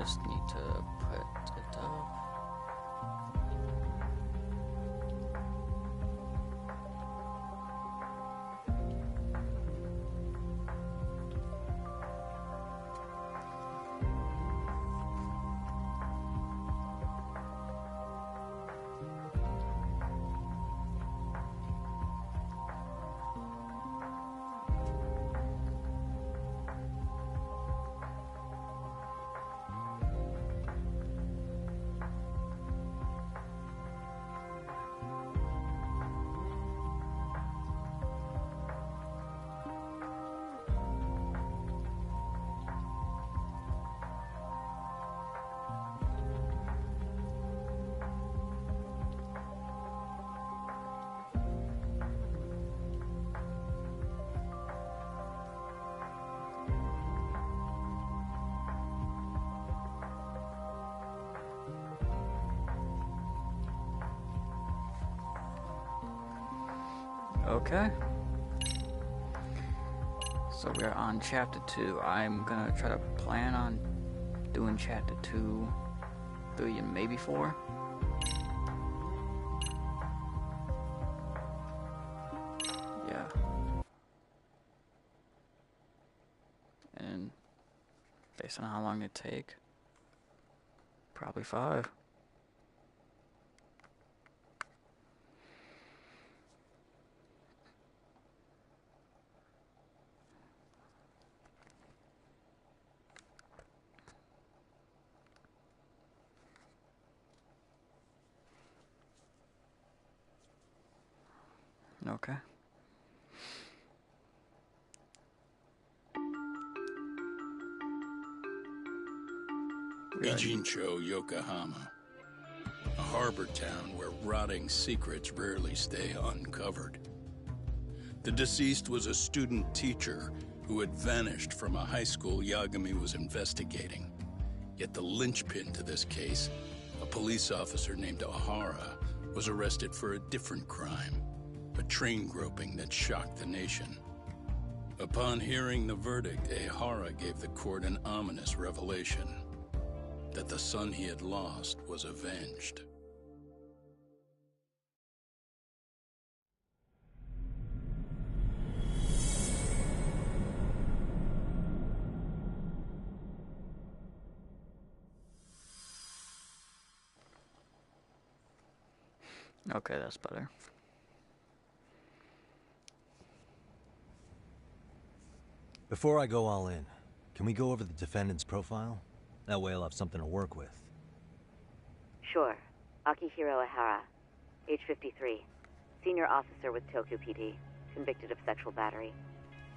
just need to put it up. Okay. So we're on chapter 2. I'm gonna try to plan on doing chapter 2, 3, and maybe 4. Yeah. And based on how long it take, probably 5. Okay. Ijincho, Yokohama. A harbor town where rotting secrets rarely stay uncovered. The deceased was a student teacher who had vanished from a high school Yagami was investigating. Yet the linchpin to this case, a police officer named Ohara, was arrested for a different crime. A train groping that shocked the nation. Upon hearing the verdict, Ehara gave the court an ominous revelation. That the son he had lost was avenged. Okay, that's better. Before I go all in, can we go over the defendant's profile? That way I'll have something to work with. Sure. Akihiro Ehara, age 53, senior officer with Tokyo PD, convicted of sexual battery.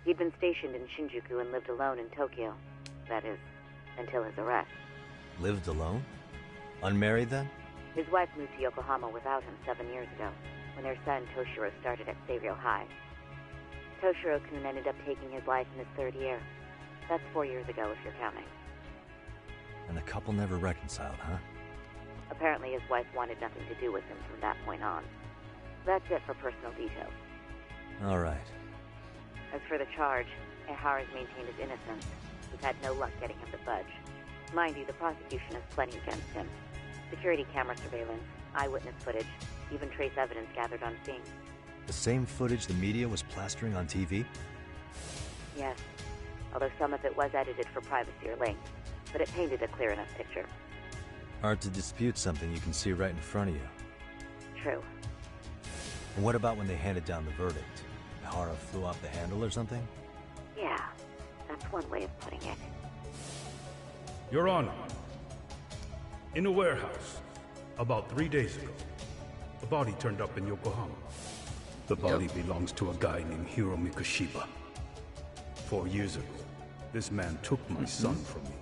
He'd been stationed in Shinjuku and lived alone in Tokyo. That is, until his arrest. Lived alone? Unmarried then? His wife moved to Yokohama without him 7 years ago, when their son Toshiro started at Seiryo High. Toshiro-kun ended up taking his life in his 3rd year. That's 4 years ago, if you're counting. And the couple never reconciled, huh? Apparently his wife wanted nothing to do with him from that point on. That's it for personal details. All right. As for the charge, Ehara's maintained his innocence. He's had no luck getting him to budge. Mind you, the prosecution has plenty against him. Security camera surveillance, eyewitness footage, even trace evidence gathered on scene. The same footage the media was plastering on TV? Yes, although some of it was edited for privacy or length, but it painted a clear enough picture. Hard to dispute something you can see right in front of you. True. And what about when they handed down the verdict? Ehara flew off the handle or something? Yeah, that's one way of putting it. Your Honor, in a warehouse, about 3 days ago, a body turned up in Yokohama. The body belongs to a guy named Hiro Mikoshiba. 4 years ago, this man took my son from me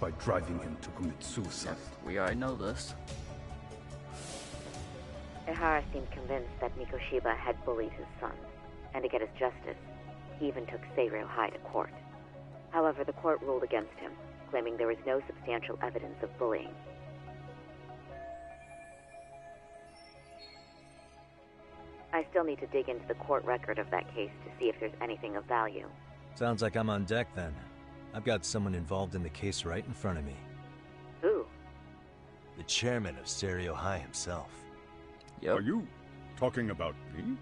by driving him to commit suicide. Yes, we already know this. Ehara seemed convinced that Mikoshiba had bullied his son, and to get his justice, he even took Seiryo High to court. However, the court ruled against him, claiming there was no substantial evidence of bullying. I still need to dig into the court record of that case to see if there's anything of value. Sounds like I'm on deck then. I've got someone involved in the case right in front of me. chairman of Stereo High himself. Yep. Are you talking about me?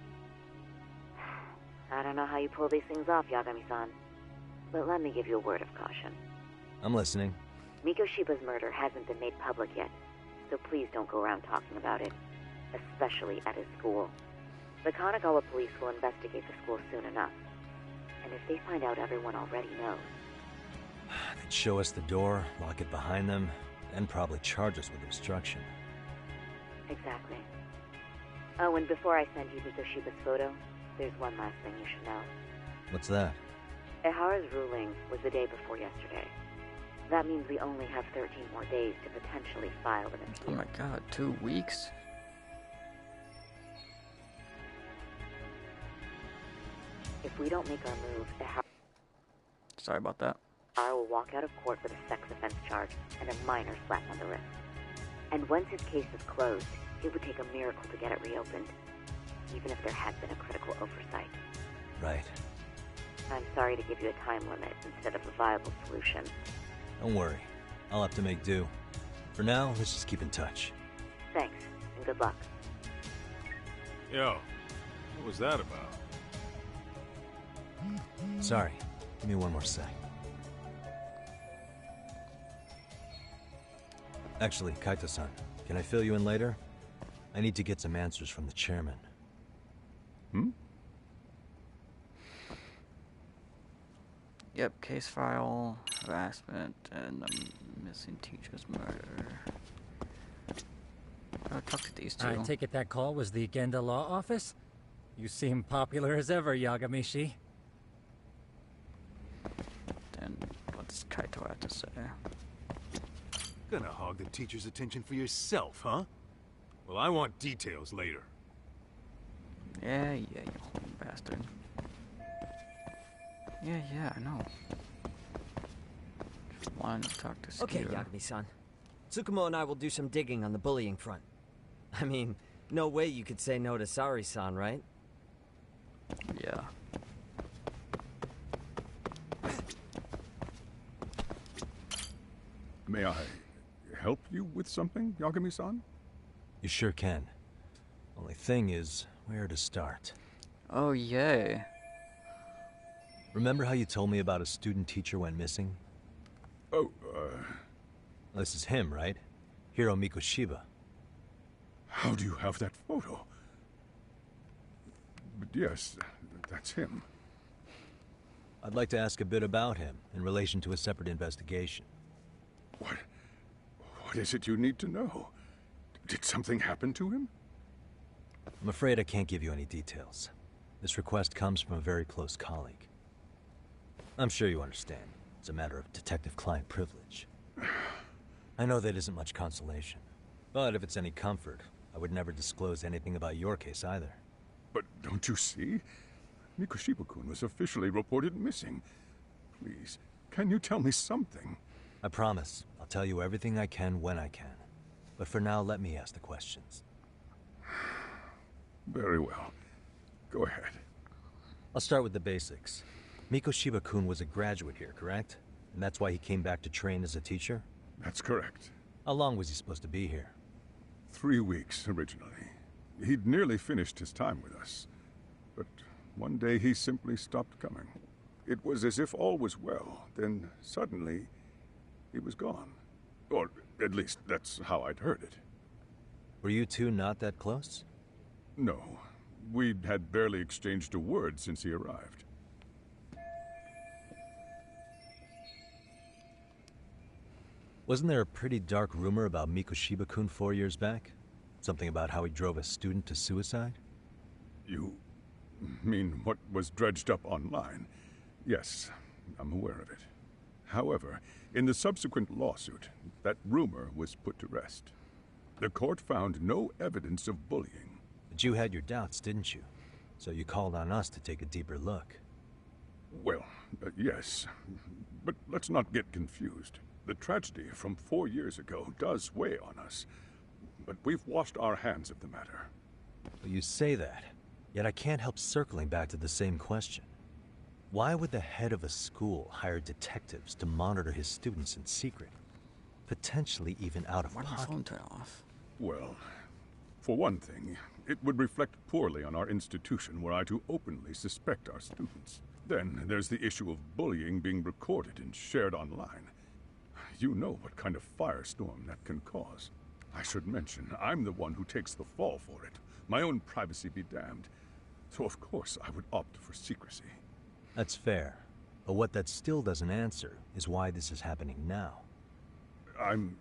I don't know how you pull these things off, Yagami-san. But let me give you a word of caution. I'm listening. Mikoshiba's murder hasn't been made public yet, so please don't go around talking about it, especially at his school. The Kanagawa police will investigate the school soon enough. And if they find out everyone already knows... They'd show us the door, lock it behind them, and probably charge us with obstruction. Exactly. Oh, and before I send you Mikoshiba's photo, there's one last thing you should know. What's that? Ehara's ruling was the day before yesterday. That means we only have 13 more days to potentially file an appeal. Oh my god, 2 weeks? If we don't make our move, Sorry about that. Ehara will walk out of court with a sex offense charge and a minor slap on the wrist. And once his case is closed, it would take a miracle to get it reopened, even if there had been a critical oversight. Right. I'm sorry to give you a time limit instead of a viable solution. Don't worry. I'll have to make do. For now, let's just keep in touch. Thanks, and good luck. Yo, what was that about? Sorry. Give me one more sec. Actually, Kaito-san, can I fill you in later? I need to get some answers from the chairman. Hmm? Yep, case file, harassment, and a missing teacher's murder. I'll talk to these two. I take it that call was the Genda Law Office? You seem popular as ever, Yagamishi. Then what's Kaito have to say? Gonna hog the teacher's attention for yourself, huh? Well, I want details later. Yeah, you horny bastard. Yeah, I know. Just wanted to talk to Skira. Okay, Yagami-san. Tsukumo and I will do some digging on the bullying front. I mean, no way you could say no to Sari-san, right? Yeah. May I help you with something, Yagami-san? You sure can. Only thing is, where to start? Oh, yay. Remember how you told me about a student teacher went missing? Oh, This is him, right? Hiro Mikoshiba. how do you have that photo? But yes, that's him. I'd like to ask a bit about him in relation to a separate investigation. What is it you need to know? Did something happen to him? I'm afraid I can't give you any details. This request comes from a very close colleague. I'm sure you understand. It's a matter of detective-client privilege. I know that isn't much consolation. But if it's any comfort, I would never disclose anything about your case either. But don't you see? Mikoshiba-kun was officially reported missing. Please, can you tell me something? I promise. I'll tell you everything I can when I can. But for now, let me ask the questions. Very well. Go ahead. I'll start with the basics. Mikoshiba-kun was a graduate here, correct? And that's why he came back to train as a teacher? That's correct. How long was he supposed to be here? 3 weeks, originally. He'd nearly finished his time with us. But one day he simply stopped coming. It was as if all was well, then suddenly he was gone. Or at least that's how I'd heard it. Were you two not that close? No, we'd had barely exchanged a word since he arrived. Wasn't there a pretty dark rumor about Mikoshiba-kun 4 years back? Something about how he drove a student to suicide? You mean what was dredged up online? Yes, I'm aware of it. However, in the subsequent lawsuit, that rumor was put to rest. The court found no evidence of bullying. But you had your doubts, didn't you? So you called on us to take a deeper look. Well, yes. But let's not get confused. The tragedy from 4 years ago does weigh on us. But we've washed our hands of the matter. Well, you say that, yet I can't help circling back to the same question. Why would the head of a school hire detectives to monitor his students in secret? potentially even out of Why did my pocket. phone turn off? Well, for one thing, it would reflect poorly on our institution were I to openly suspect our students. Then there's the issue of bullying being recorded and shared online. You know what kind of firestorm that can cause. I should mention, I'm the one who takes the fall for it. My own privacy be damned. So of course I would opt for secrecy. That's fair. But what that still doesn't answer is why this is happening now. I'm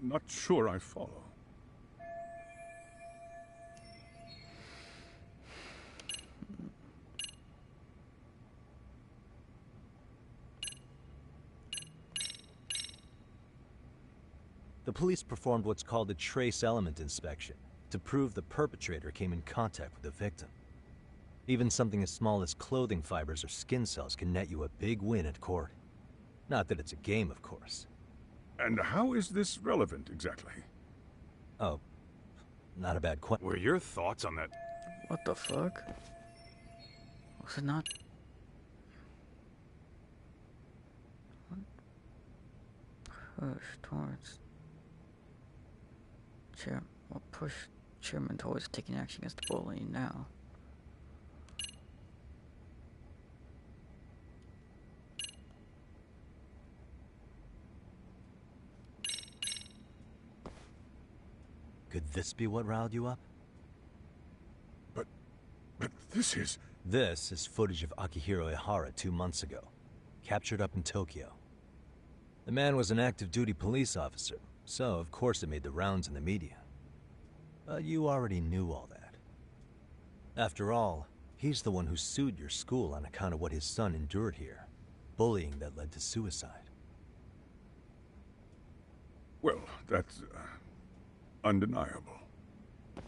not sure I follow. The police performed what's called a trace element inspection to prove the perpetrator came in contact with the victim. Even something as small as clothing fibers or skin cells can net you a big win at court. Not that it's a game, of course. And how is this relevant exactly? Oh, not a bad question. Were your thoughts on that? What the fuck? Was it not? Push towards chair. Well, push chairman towards taking action against the bullying now. Could this be what riled you up? But this is... This is footage of Akihiro Ihara 2 months ago, captured up in Tokyo. The man was an active-duty police officer, so of course it made the rounds in the media. But you already knew all that. After all, he's the one who sued your school on account of what his son endured here, bullying that led to suicide. Well, that's... undeniable.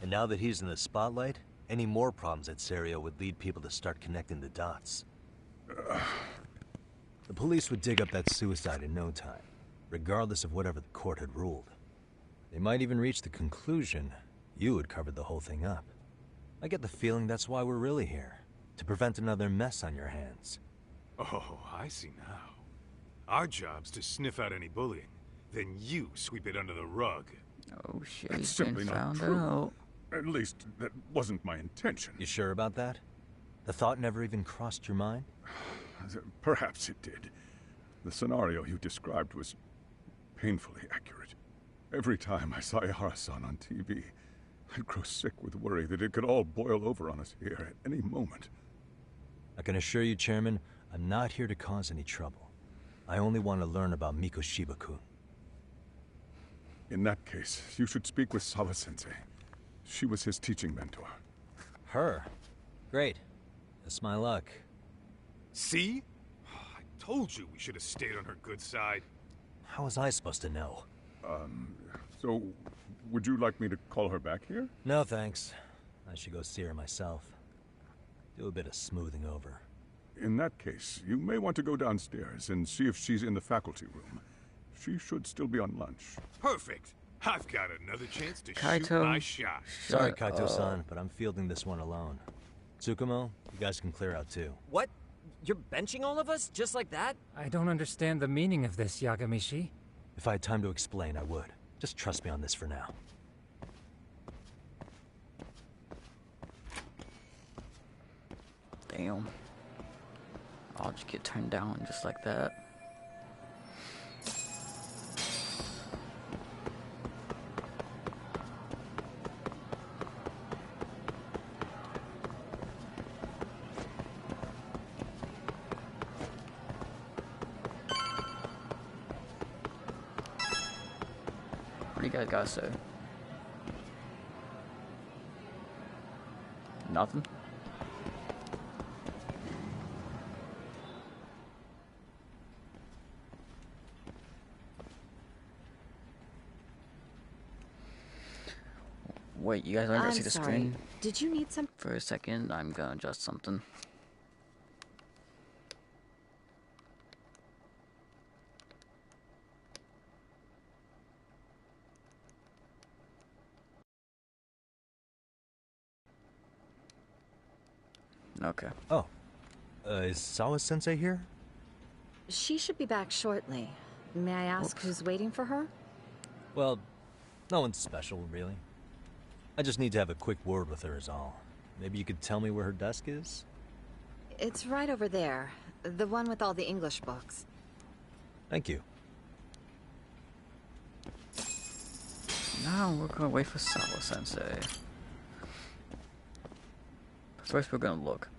And now that he's in the spotlight, any more problems at Serio would lead people to start connecting the dots. The police would dig up that suicide in no time, regardless of whatever the court had ruled. They might even reach the conclusion you had covered the whole thing up. I get the feeling that's why we're really here, to prevent another mess on your hands. Oh, I see now. Our job's to sniff out any bullying, then you sweep it under the rug. Oh shit, That's he's simply been not found true. out. At least, that wasn't my intention. You sure about that? The thought never even crossed your mind? Perhaps it did. The scenario you described was painfully accurate. Every time I saw Ihara-san on TV, I'd grow sick with worry that it could all boil over on us here at any moment. I can assure you, Chairman, I'm not here to cause any trouble. I only want to learn about Mikoshiba-kun. In that case, you should speak with Sawa-sensei. She was his teaching mentor. Her? Great. That's my luck. See? I told you we should have stayed on her good side. How was I supposed to know? So, would you like me to call her back here? No, thanks. I should go see her myself. Do a bit of smoothing over. In that case, you may want to go downstairs and see if she's in the faculty room. She should still be on lunch. Perfect. I've got another chance to shoot Kaito. my shot. Sorry, Shut Kaito-san, but I'm fielding this one alone. Tsukumo, you guys can clear out too. What? You're benching all of us? Just like that? I don't understand the meaning of this, Yagamishi. If I had time to explain, I would. Just trust me on this for now. Damn. I'll just get turned down just like that. What do you guys gotta say? Nothing? Wait, you guys aren't gonna see the screen? Did you need some? For a second, I'm gonna adjust something. Okay. Oh, is Sawa-sensei here? She should be back shortly. May I ask who's waiting for her? Well, no one's special, really. I just need to have a quick word with her is all. Maybe you could tell me where her desk is? It's right over there. The one with all the English books. Thank you. Now we're gonna wait for Sawa-sensei. First we're gonna look.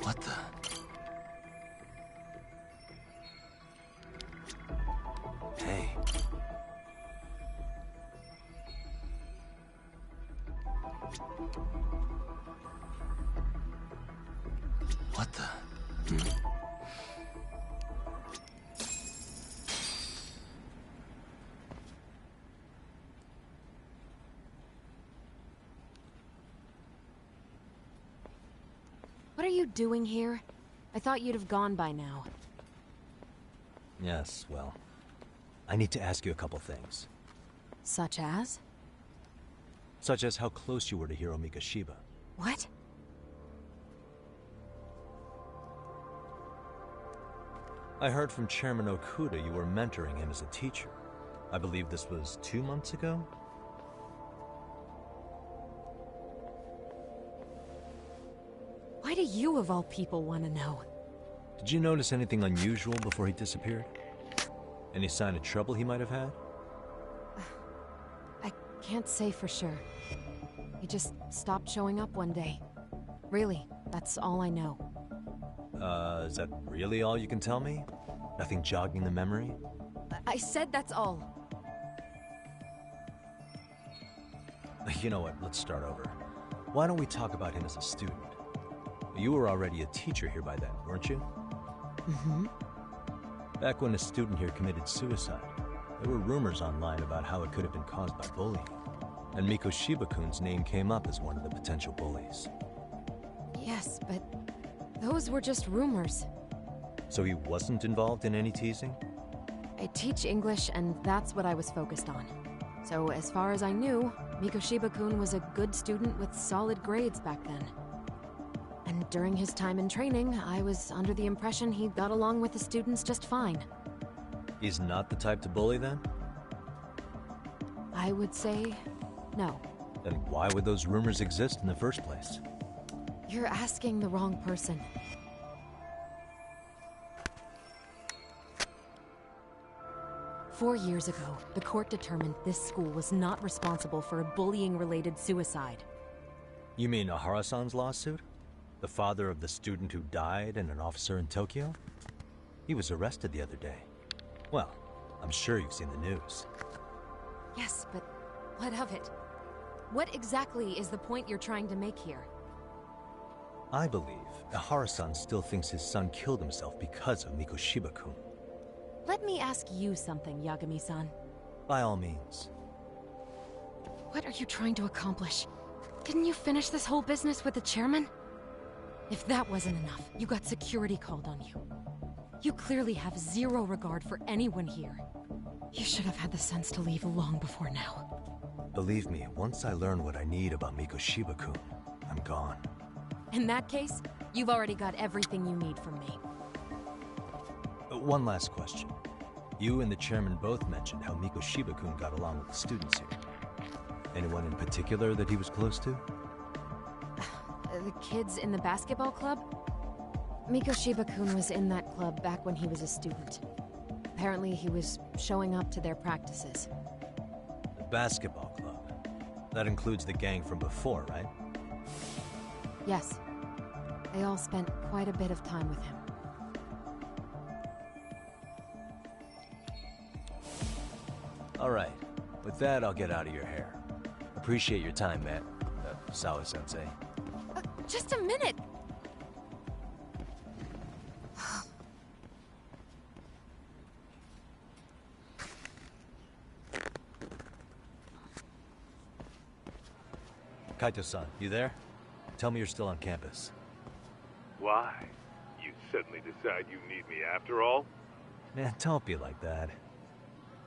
What the? Hey. What the? What are you doing here? I thought you'd have gone by now. Yes, well, I need to ask you a couple things. Such as? Such as how close you were to Hiro Mikoshiba. What? I heard from Chairman Okuda you were mentoring him as a teacher. I believe this was 2 months ago? Why do you, of all people, want to know? Did you notice anything unusual before he disappeared? Any sign of trouble he might have had? I can't say for sure. He just stopped showing up one day. Really, that's all I know. Is that really all you can tell me? Nothing jogging the memory? I said that's all. You know what, let's start over. Why don't we talk about him as a student? You were already a teacher here by then, weren't you? Mm-hmm. Back when a student here committed suicide, there were rumors online about how it could have been caused by bullying. And Mikoshiba-kun's name came up as one of the potential bullies. Yes, but those were just rumors. So he wasn't involved in any teasing? I teach English, and that's what I was focused on. So as far as I knew, Mikoshiba-kun was a good student with solid grades back then. And during his time in training, I was under the impression he got along with the students just fine. He's not the type to bully, then? I would say no. Then why would those rumors exist in the first place? You're asking the wrong person. Four years ago, the court determined this school was not responsible for a bullying-related suicide. You mean Ahara-san's lawsuit? The father of the student who died and an officer in Tokyo? He was arrested the other day. Well, I'm sure you've seen the news. Yes, but what of it? What exactly is the point you're trying to make here? I believe Ahara-san still thinks his son killed himself because of Mikoshiba-kun. Let me ask you something, Yagami-san. By all means. What are you trying to accomplish? Didn't you finish this whole business with the chairman? If that wasn't enough, you got security called on you. You clearly have zero regard for anyone here. You should have had the sense to leave long before now. Believe me, once I learn what I need about Mikoshiba-kun, I'm gone. In that case, you've already got everything you need from me. One last question. You and the chairman both mentioned how Mikoshiba-kun got along with the students here. Anyone in particular that he was close to? The kids in the basketball club? Mikoshiba-kun was in that club back when he was a student. Apparently he was showing up to their practices. The basketball club? That includes the gang from before, right? Yes. They all spent quite a bit of time with him. Alright. With that, I'll get out of your hair. Appreciate your time, man. Sawa-sensei. Just a minute! Kaito-san, you there? Tell me you're still on campus. Why? You suddenly decide you need me after all? Man, don't be like that.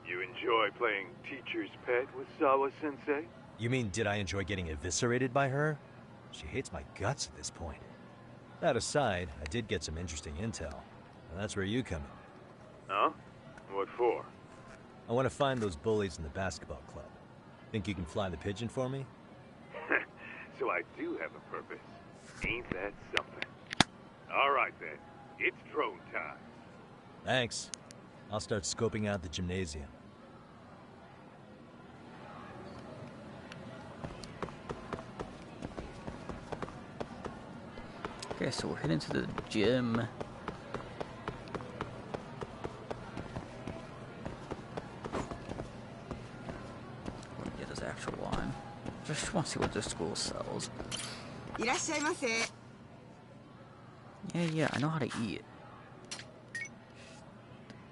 You enjoy playing teacher's pet with Sawa-sensei? You mean, did I enjoy getting eviscerated by her? She hates my guts at this point. That aside, I did get some interesting intel. And that's where you come in. Huh? What for? I want to find those bullies in the basketball club. Think you can fly the pigeon for me? So I do have a purpose. Ain't that something? All right then. It's drone time. Thanks. I'll start scoping out the gymnasium. Okay, so we're heading to the gym. Get his actual line. Just want to see what this school sells. Yeah, I know how to eat.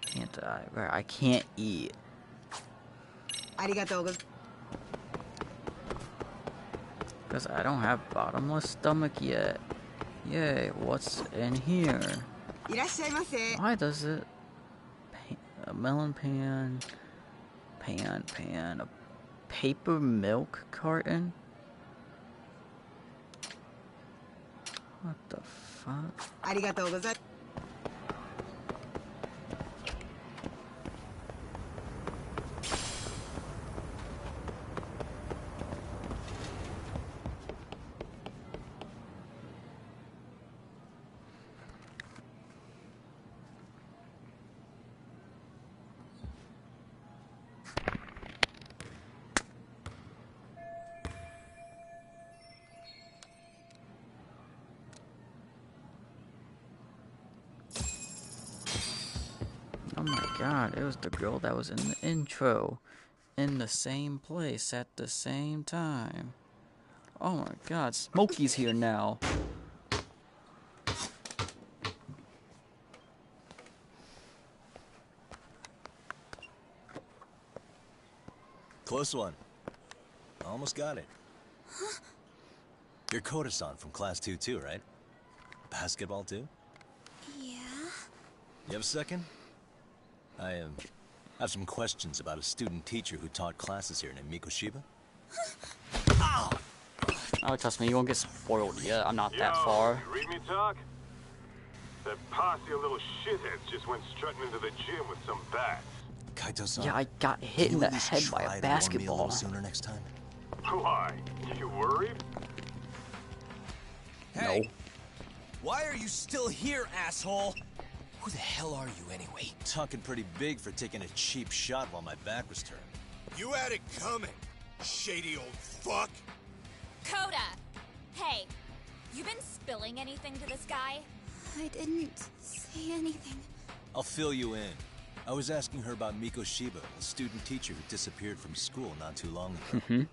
Can't I? Right, I can't eat. Because I don't have bottomless stomach yet. Yay, what's in here? Why does it? A melon pan. A paper milk carton? What the fuck? Oh my god, it was the girl that was in the intro. In the same place at the same time. Oh my god, Smokey's here now. Close one. Almost got it. Huh? You're Koda-san from Class 2 too, right? Basketball too? Yeah? You have a second? I have some questions about a student teacher who taught classes here named Miko Shiba. Oh, trust me, you won't get spoiled yet. I'm not that far. You read me talk? That posse of little shitheads just went strutting into the gym with some bats. Kaito-san, Yeah, I got hit in the head by a basketball. Sooner next time. Why? You worried? Hey, No. why are you still here, asshole? Who the hell are you anyway? Talking pretty big for taking a cheap shot while my back was turned. You had it coming, shady old fuck. Coda! Hey, you been spilling anything to this guy? I didn't say anything. I'll fill you in. I was asking her about Miko Shiba, a student teacher who disappeared from school not too long ago.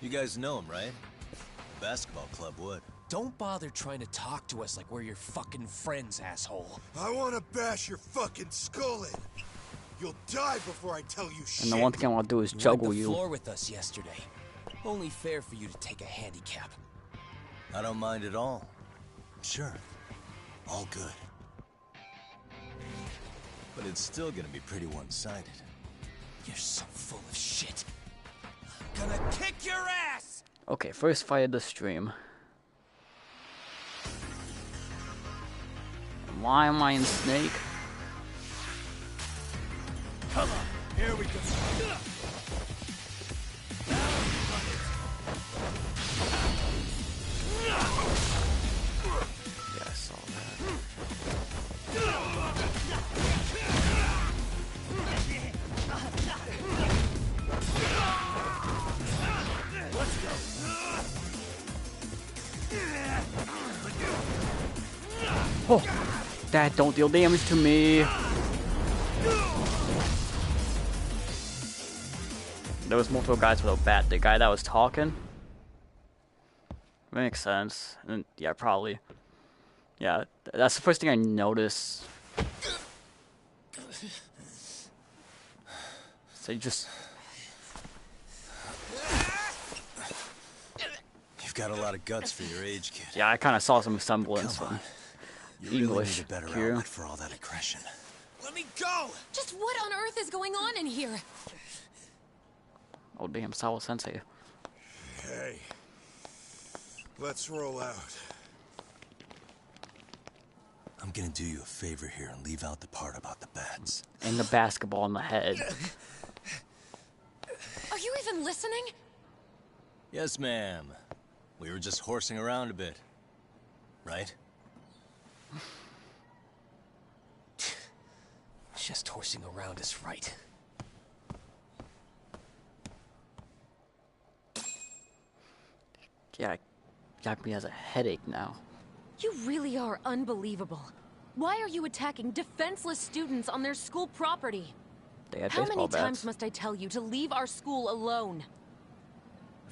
You guys know him, right? The basketball club would. Don't bother trying to talk to us like we're your fucking friends, asshole. I want to bash your fucking skull in. You'll die before I tell you shit. And the one thing I want to do is juggle you. you. The floor with us yesterday. Only fair for you to take a handicap. I don't mind at all. Sure. All good. But it's still gonna be pretty one-sided. You're so full of shit. I'm gonna kick your ass! Okay, first fight of the stream. Why am I in Snake? Come on, here we go. Yeah, I saw that. Let's go. Oh, that don't deal damage to me. There was multiple guys with a bat. The guy that was talking. Makes sense. And yeah, probably. Yeah, that's the first thing I noticed. So you just... got a lot of guts for your age, kid. Yeah, I kind of saw some semblance Come on. from You really English need a better here. outlet for all that aggression. Let me go! Just what on earth is going on in here? Oh damn, Sawa Sensei. Hey. Let's roll out. I'm gonna do you a favor here and leave out the part about the bats. And the basketball in the head. Are you even listening? Yes, ma'am. We were just horsing around a bit. Right? Just horsing around is right. Yeah, Yakumi has a headache now. You really are unbelievable. Why are you attacking defenseless students on their school property? They had How baseball many bats. times must I tell you to leave our school alone?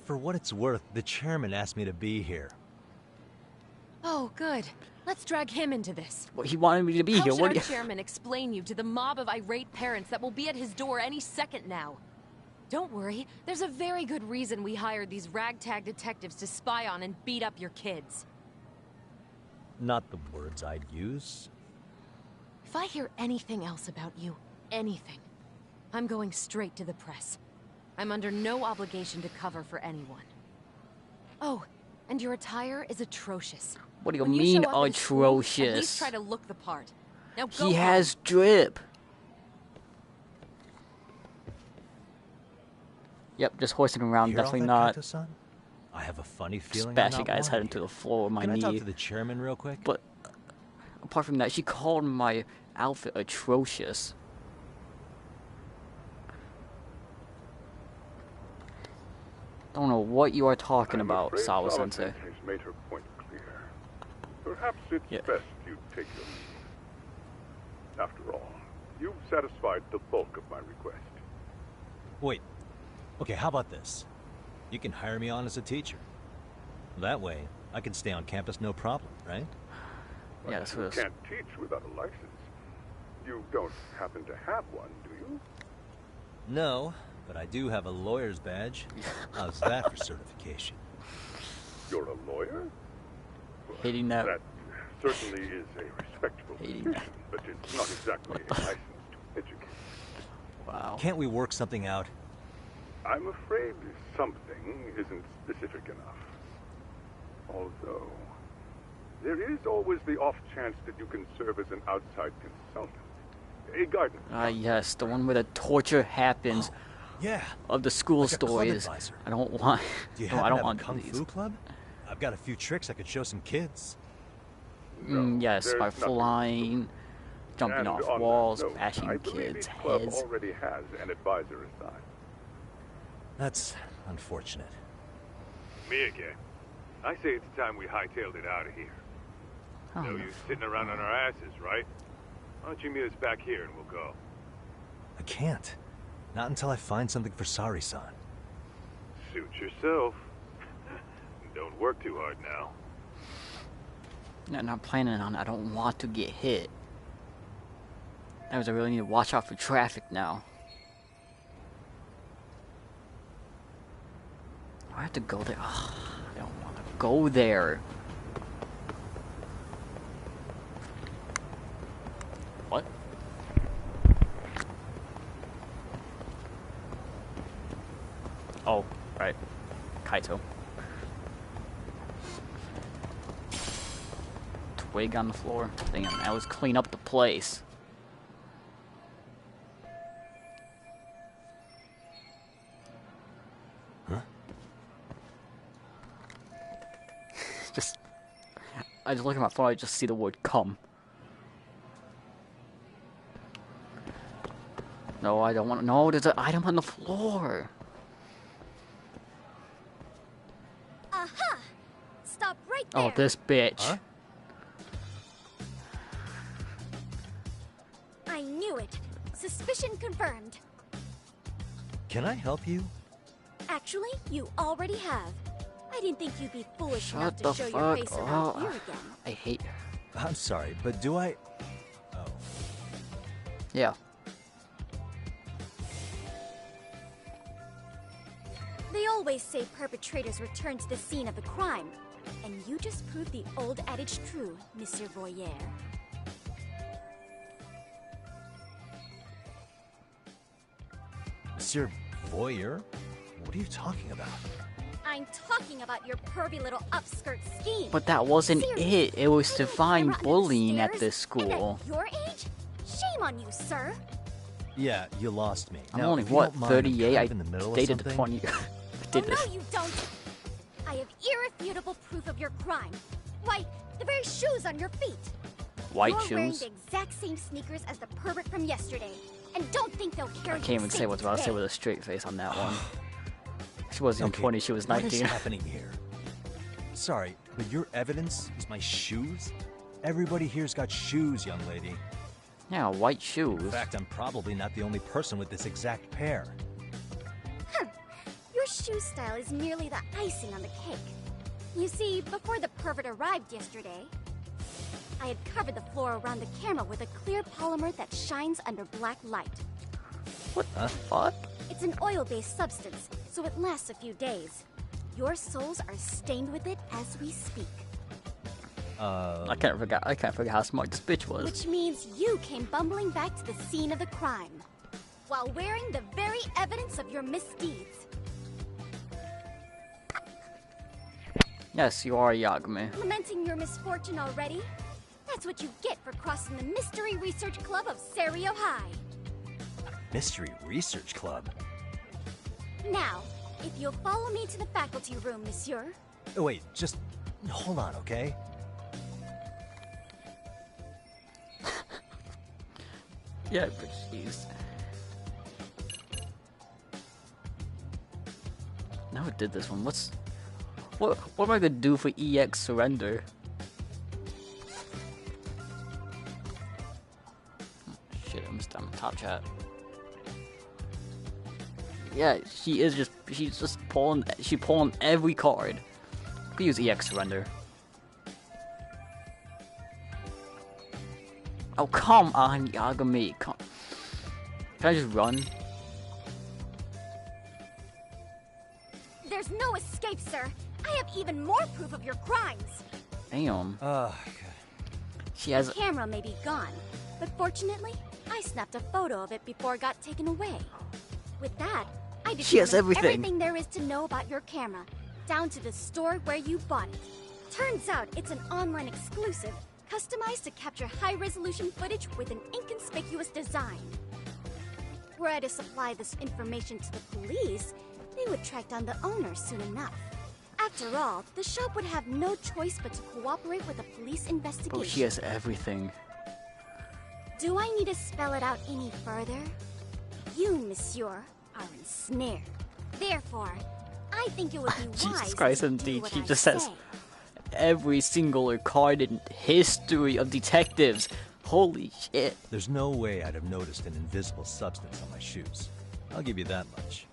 For what it's worth, the chairman asked me to be here. Oh, good. Let's drag him into this. Well, he wanted me to be How here. should What our do you... chairman explain you to the mob of irate parents that will be at his door any second now? Don't worry, there's a very good reason we hired these ragtag detectives to spy on and beat up your kids. Not the words I'd use. If I hear anything else about you, anything, I'm going straight to the press. I'm under no obligation to cover for anyone. Oh, and your attire is atrocious. What do you When mean show up at his school, at least atrocious? try to look the part. Now go He home. has drip. Yep, just hoisting around. Hear all Definitely that, not Kaito-san? I have a funny feeling I'm bashing not guy's head lying into here. the floor with my Can I talk knee. to the chairman real quick? But apart from that, she called my outfit atrocious. Don't know what you are talking about, afraid Sawa Sensei. has made her point clear. Perhaps it's best you take your leave. After all, you've satisfied the bulk of my request. Wait. Okay, how about this? You can hire me on as a teacher. That way, I can stay on campus no problem, right? Yeah, that's what You it is. can't teach without a license. You don't happen to have one, do you? No, but I do have a lawyer's badge. How's that for certification? You're a lawyer? Hating that. That certainly is a respectable position, but it's not exactly a license to educate. Wow. Can't we work something out? I'm afraid something isn't specific enough. Although, there is always the off chance that you can serve as an outside consultant. A guidance. Ah, yes, the one where the torture happens. Yeah. Of the school Like a club stories. advisor. I don't want. Do you No, happen I don't to have want a kung these. fu club? I've got a few tricks I could show some kids. Yes, there's by nothing. flying, jumping And off on that walls, note, bashing I believe kids' each club heads. already has an advisor assigned. That's unfortunate. Me again. I say it's time we hightailed it out of here. Oh, No use sitting around on our asses, right? Why don't you meet us back here and we'll go? I can't. Not until I find something for Sari-san. Suit yourself. Don't work too hard now. I'm not planning on it. I don't want to get hit. That was I really need to watch out for traffic now. Do I have to go there? Ugh, I don't want to go there. What? Oh, right. Kaito. Twig on the floor. Damn, now let's clean up the place. Huh? I just look at my phone, I just see the word come. No, I don't want to. No, there's an item on the floor. Aha! Stop right there. Oh, this bitch. Huh? I knew it. Suspicion confirmed. Can I help you? Actually, you already have. I didn't think you'd be foolish enough Shut the to show fuck your face around up. here again. I hate her. I'm sorry, but do I... Oh. Yeah. They always say perpetrators return to the scene of the crime. And you just proved the old adage true, Monsieur Voyeur. Monsieur Voyeur? What are you talking about? I'm talking about your pervy little upskirt scheme. But that wasn't Seriously, it. It was to hiding a find camera under the bullying at stairs? this school. And at your age? Shame on you, sir. Yeah, you lost me. I'm Now, only, if you what, don't mind, I'm 38? kind I of in the middle of dated something. 20. Did Oh, this. no, you don't. I have irrefutable proof of your crime. Why, the very shoes on your feet. White You're wearing shoes? the exact same sneakers as the pervert from yesterday. And don't think they'll carry I can't even say what's about to say with a straight face on that one. She wasn't even 20, she was What is 19. happening here? Sorry, but your evidence is my shoes? Everybody here's got shoes, young lady. Yeah, white shoes. In fact, I'm probably not the only person with this exact pair. Your shoe style is merely the icing on the cake. You see, before the pervert arrived yesterday, I had covered the floor around the camera with a clear polymer that shines under black light. What the fuck? It's an oil-based substance, so it lasts a few days. Your soles are stained with it as we speak. I can't forget how smart this bitch was. Which means you came bumbling back to the scene of the crime, while wearing the very evidence of your misdeeds. Yes, you are Yagami. Lamenting your misfortune already? That's what you get for crossing the Mystery Research Club of Serio High. Mystery Research Club? Now, if you'll follow me to the faculty room, monsieur. Oh, wait, just hold on, okay? Yeah, but jeez. Never did this one. What am I gonna do for EX surrender? Shit, I'm top chat. Yeah, she's just pulling every card. Could use EX surrender. Oh, come on, Yagami. Come. Can I just run? There's no escape, sir. I have even more proof of your crimes. Damn. Oh, she has. The camera may be gone, but fortunately, I snapped a photo of it before it got taken away. With that, I She has determined everything there is to know about your camera, down to the store where you bought it. Turns out it's an online exclusive, customized to capture high-resolution footage with an inconspicuous design. Were I to supply this information to the police, they would track down the owner soon enough. After all, the shop would have no choice but to cooperate with the police investigation. Oh, she has everything. Do I need to spell it out any further? You, monsieur, are ensnared. Therefore, I think it would be wise Jesus Christ, to do indeed. what She I just say. says every single card in history of detectives. Holy shit. There's no way I'd have noticed an invisible substance on my shoes. I'll give you that much.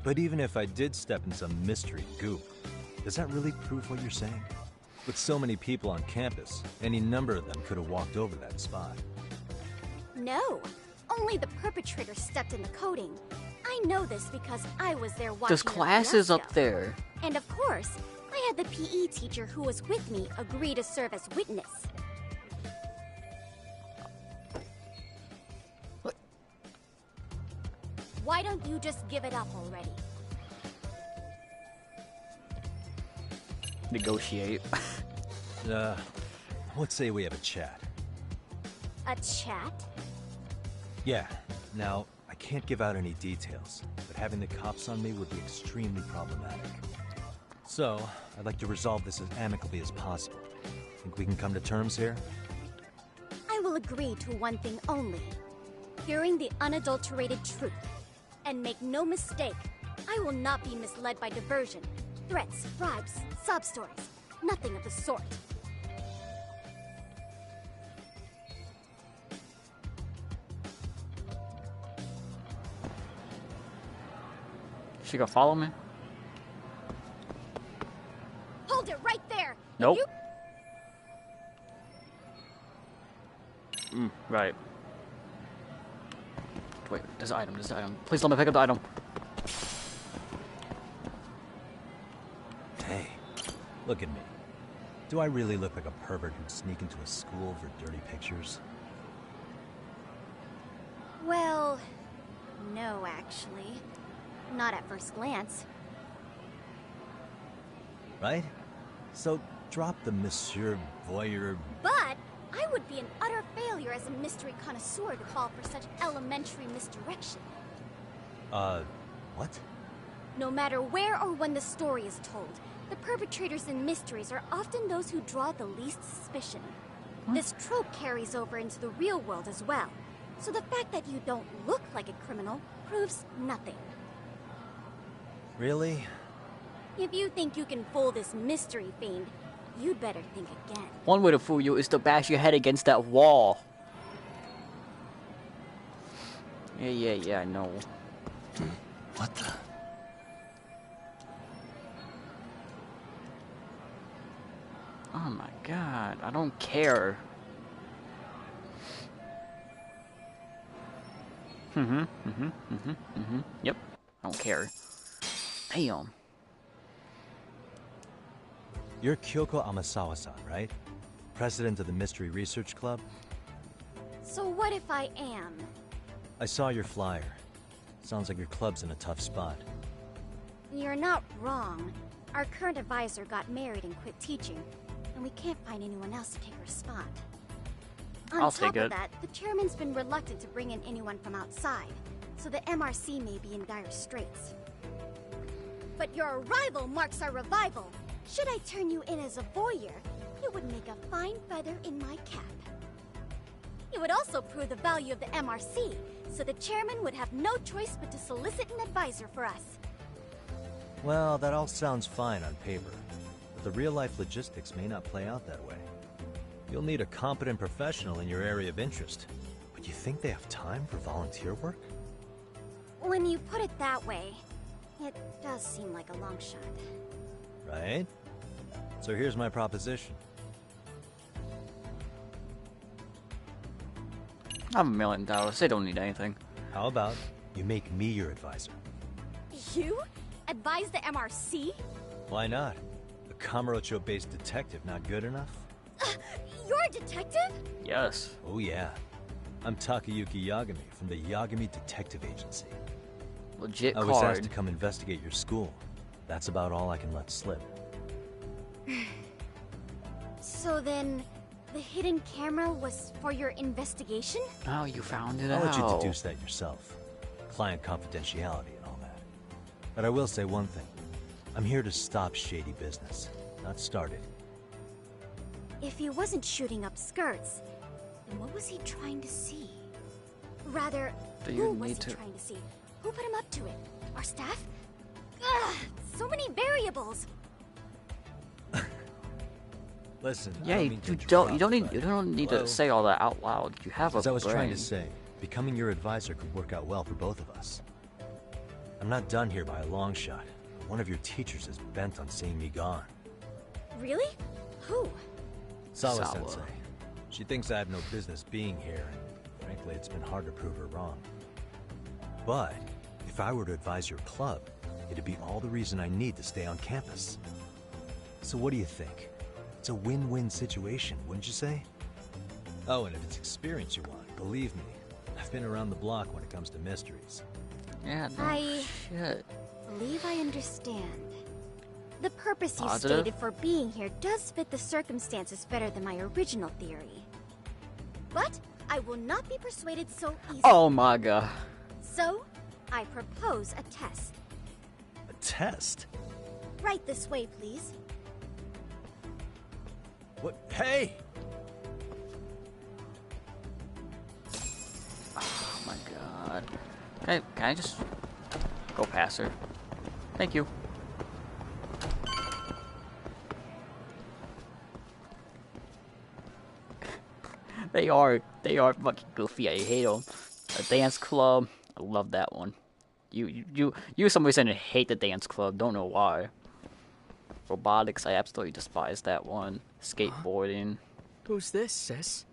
But even if I did step in some mystery goop, does that really prove what you're saying? With so many people on campus, any number of them could have walked over that spot. No, only the perpetrator stepped in the coating. I know this because I was there watching. There's the classes up fiasco. there. And of course, I had the PE teacher who was with me agree to serve as witness. What? Why don't you just give it up already? Negotiate. Let's say we have a chat. A chat? Yeah. Now, I can't give out any details, but having the cops on me would be extremely problematic. So, I'd like to resolve this as amicably as possible. Think we can come to terms here? I will agree to one thing only. Hearing the unadulterated truth. And make no mistake, I will not be misled by diversion, threats, bribes, sob stories. Nothing of the sort. She gonna follow me? Hold it right there! Nope. You... Right. Wait, there's an item, Please let me pick up the item. Hey, look at me. Do I really look like a pervert who'd sneak into a school for dirty pictures? Well, no, actually. Not at first glance. Right? So, drop the Monsieur Voyeur... But I would be an utter failure as a mystery connoisseur to fall for such elementary misdirection. What? No matter where or when the story is told, the perpetrators in mysteries are often those who draw the least suspicion. This trope carries over into the real world as well, so the fact that you don't look like a criminal proves nothing. Really? If you think you can fool this mystery fiend, you'd better think again. One way to fool you is to bash your head against that wall. Yeah, I know. What the... Oh my god, I don't care. Yep, I don't care. Damn. You're Kyoko Amasawa-san, right? President of the Mystery Research Club? So what if I am? I saw your flyer. Sounds like your club's in a tough spot. You're not wrong. Our current advisor got married and quit teaching, and we can't find anyone else to take her spot. On top of that, the chairman's been reluctant to bring in anyone from outside, so the MRC may be in dire straits. But your arrival marks our revival. Should I turn you in as a voyeur, it would make a fine feather in my cap. It would also prove the value of the MRC, so the chairman would have no choice but to solicit an advisor for us. Well, that all sounds fine on paper, but the real-life logistics may not play out that way. You'll need a competent professional in your area of interest, but you think they have time for volunteer work? When you put it that way, it does seem like a long shot. Right? So here's my proposition. I have $1 million. They don't need anything. How about you make me your advisor? You? Advise the MRC? Why not? A Kamurocho-based detective not good enough? You're a detective? Yes. Oh yeah. I'm Takayuki Yagami from the Yagami Detective Agency. Legit I card. was asked to come investigate your school. That's about all I can let slip. So then, the hidden camera was for your investigation? Oh, you found it I'll out. let you deduce that yourself. Client confidentiality and all that. But I will say one thing. I'm here to stop shady business, not start it. If he wasn't shooting up skirts, then what was he trying to see? Rather, who was he trying to see? Who put him up to it? Our staff? Ugh, so many variables. Listen, Yeah, you don't need to say all that out loud. You have As a I was brain. trying to say, becoming your advisor could work out well for both of us. I'm not done here by a long shot. One of your teachers is bent on seeing me gone. Really? Who? Sawa-sensei. She thinks I have no business being here, and frankly, it's been hard to prove her wrong. But if I were to advise your club, it'd be all the reason I need to stay on campus. So what do you think? It's a win-win situation, wouldn't you say? Oh, and if it's experience you want, believe me, I've been around the block when it comes to mysteries. Yeah, no I shit. believe I understand. The purpose you Positive? stated for being here does fit the circumstances better than my original theory. But I will not be persuaded so easily. Oh my god. So, I propose a test. A test? Right this way, please. What? Hey! Oh my god. Can I just go past her? Thank you. They are fucking goofy. I hate them. A dance club. I love that one. You somebody saying I hate the dance club. Don't know why. Robotics. I absolutely despise that one. Skateboarding. Who's this, sis?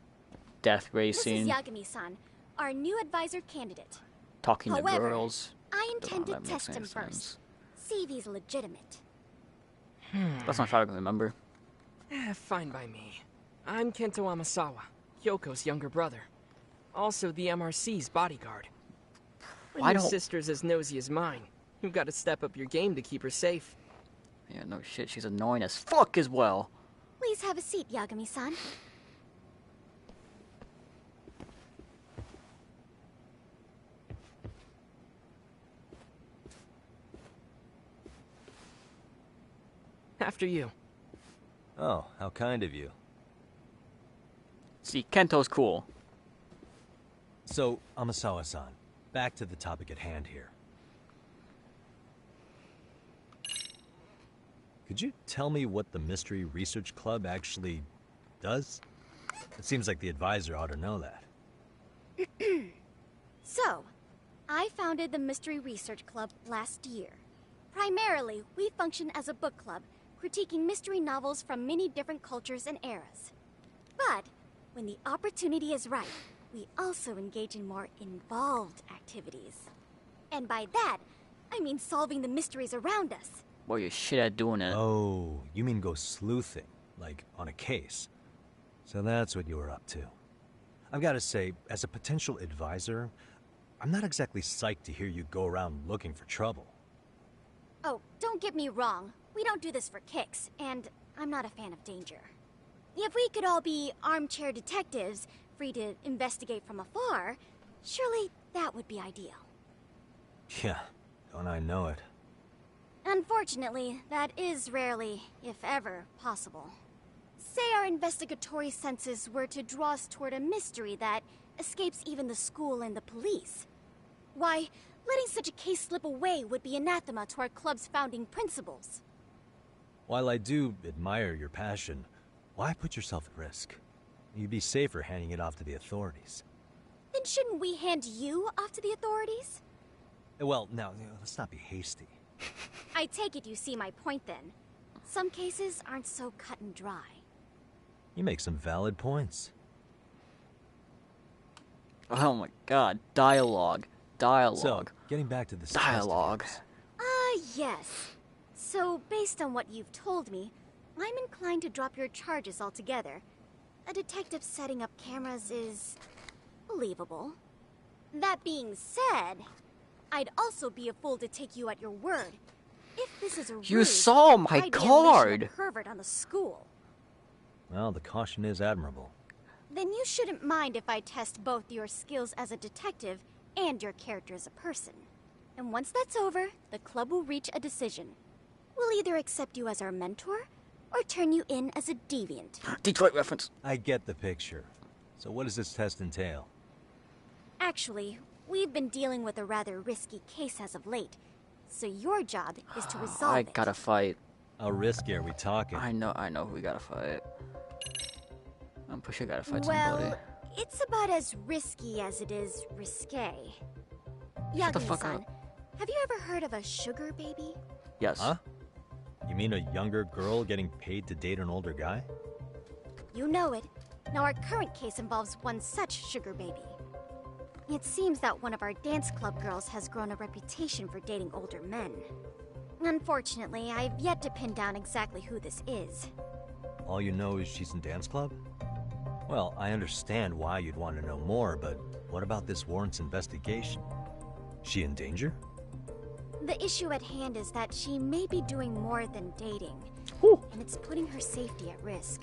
Death This is racing. Yagami-san, our new advisor candidate. Talking to However, girls. I Don't know intend how to that makes test any him sense. first. See if he's legitimate. That's not I can remember. Fine by me. I'm Kento Amasawa, Yoko's younger brother. Also the MRC's bodyguard. When Why your don't- sister's as nosy as mine, you've got to step up your game to keep her safe. Yeah, no shit, she's annoying as fuck as well. Please have a seat, Yagami-san. After you. Oh, how kind of you. See, Kento's cool. So, Amasawa-san, back to the topic at hand here. Could you tell me what the Mystery Research Club actually does? It seems like the advisor ought to know that. So, I founded the Mystery Research Club last year. Primarily, we function as a book club, critiquing mystery novels from many different cultures and eras. But, when the opportunity is right, we also engage in more involved activities. And by that, I mean solving the mysteries around us. Boy, you're shit at doing it. Oh, you mean go sleuthing, like on a case. So that's what you were up to. I've got to say, as a potential advisor, I'm not exactly psyched to hear you go around looking for trouble. Oh, don't get me wrong. We don't do this for kicks, and I'm not a fan of danger. If we could all be armchair detectives, free to investigate from afar, surely that would be ideal. Yeah, don't I know it. Unfortunately, that is rarely, if ever, possible. Say our investigatory senses were to draw us toward a mystery that escapes even the school and the police. Why, letting such a case slip away would be anathema to our club's founding principles. While I do admire your passion, why put yourself at risk? You'd be safer handing it off to the authorities. Then shouldn't we hand you off to the authorities? Well, now, let's not be hasty. I take it you see my point then. Some cases aren't so cut and dry. You make some valid points. Oh my god, dialogue. Dialogue. So, getting back to this dialogue. Yes. So, based on what you've told me, I'm inclined to drop your charges altogether. A detective setting up cameras is believable. That being said, I'd also be a fool to take you at your word. If this is a You ruse, saw my I'd be unleashing card. a pervert on the school. Well, the caution is admirable. Then you shouldn't mind if I test both your skills as a detective and your character as a person. And once that's over, the club will reach a decision. We'll either accept you as our mentor, or turn you in as a deviant. Detroit reference. I get the picture. So what does this test entail? Actually, we've been dealing with a rather risky case as of late. So your job is to resolve I it. gotta fight. How risky are we talking? I know who we gotta fight. I'm pretty sure I gotta fight Well, somebody. it's about as risky as it is risque. Shut the fuck Yagami-san, up. have you ever heard of a sugar baby? Yes. Huh? You mean a younger girl getting paid to date an older guy? You know it. Now our current case involves one such sugar baby. It seems that one of our dance club girls has grown a reputation for dating older men. Unfortunately, I've yet to pin down exactly who this is. All you know is she's in dance club? Well, I understand why you'd want to know more, but what about this warrants investigation? She in danger? The issue at hand is that she may be doing more than dating, and it's putting her safety at risk.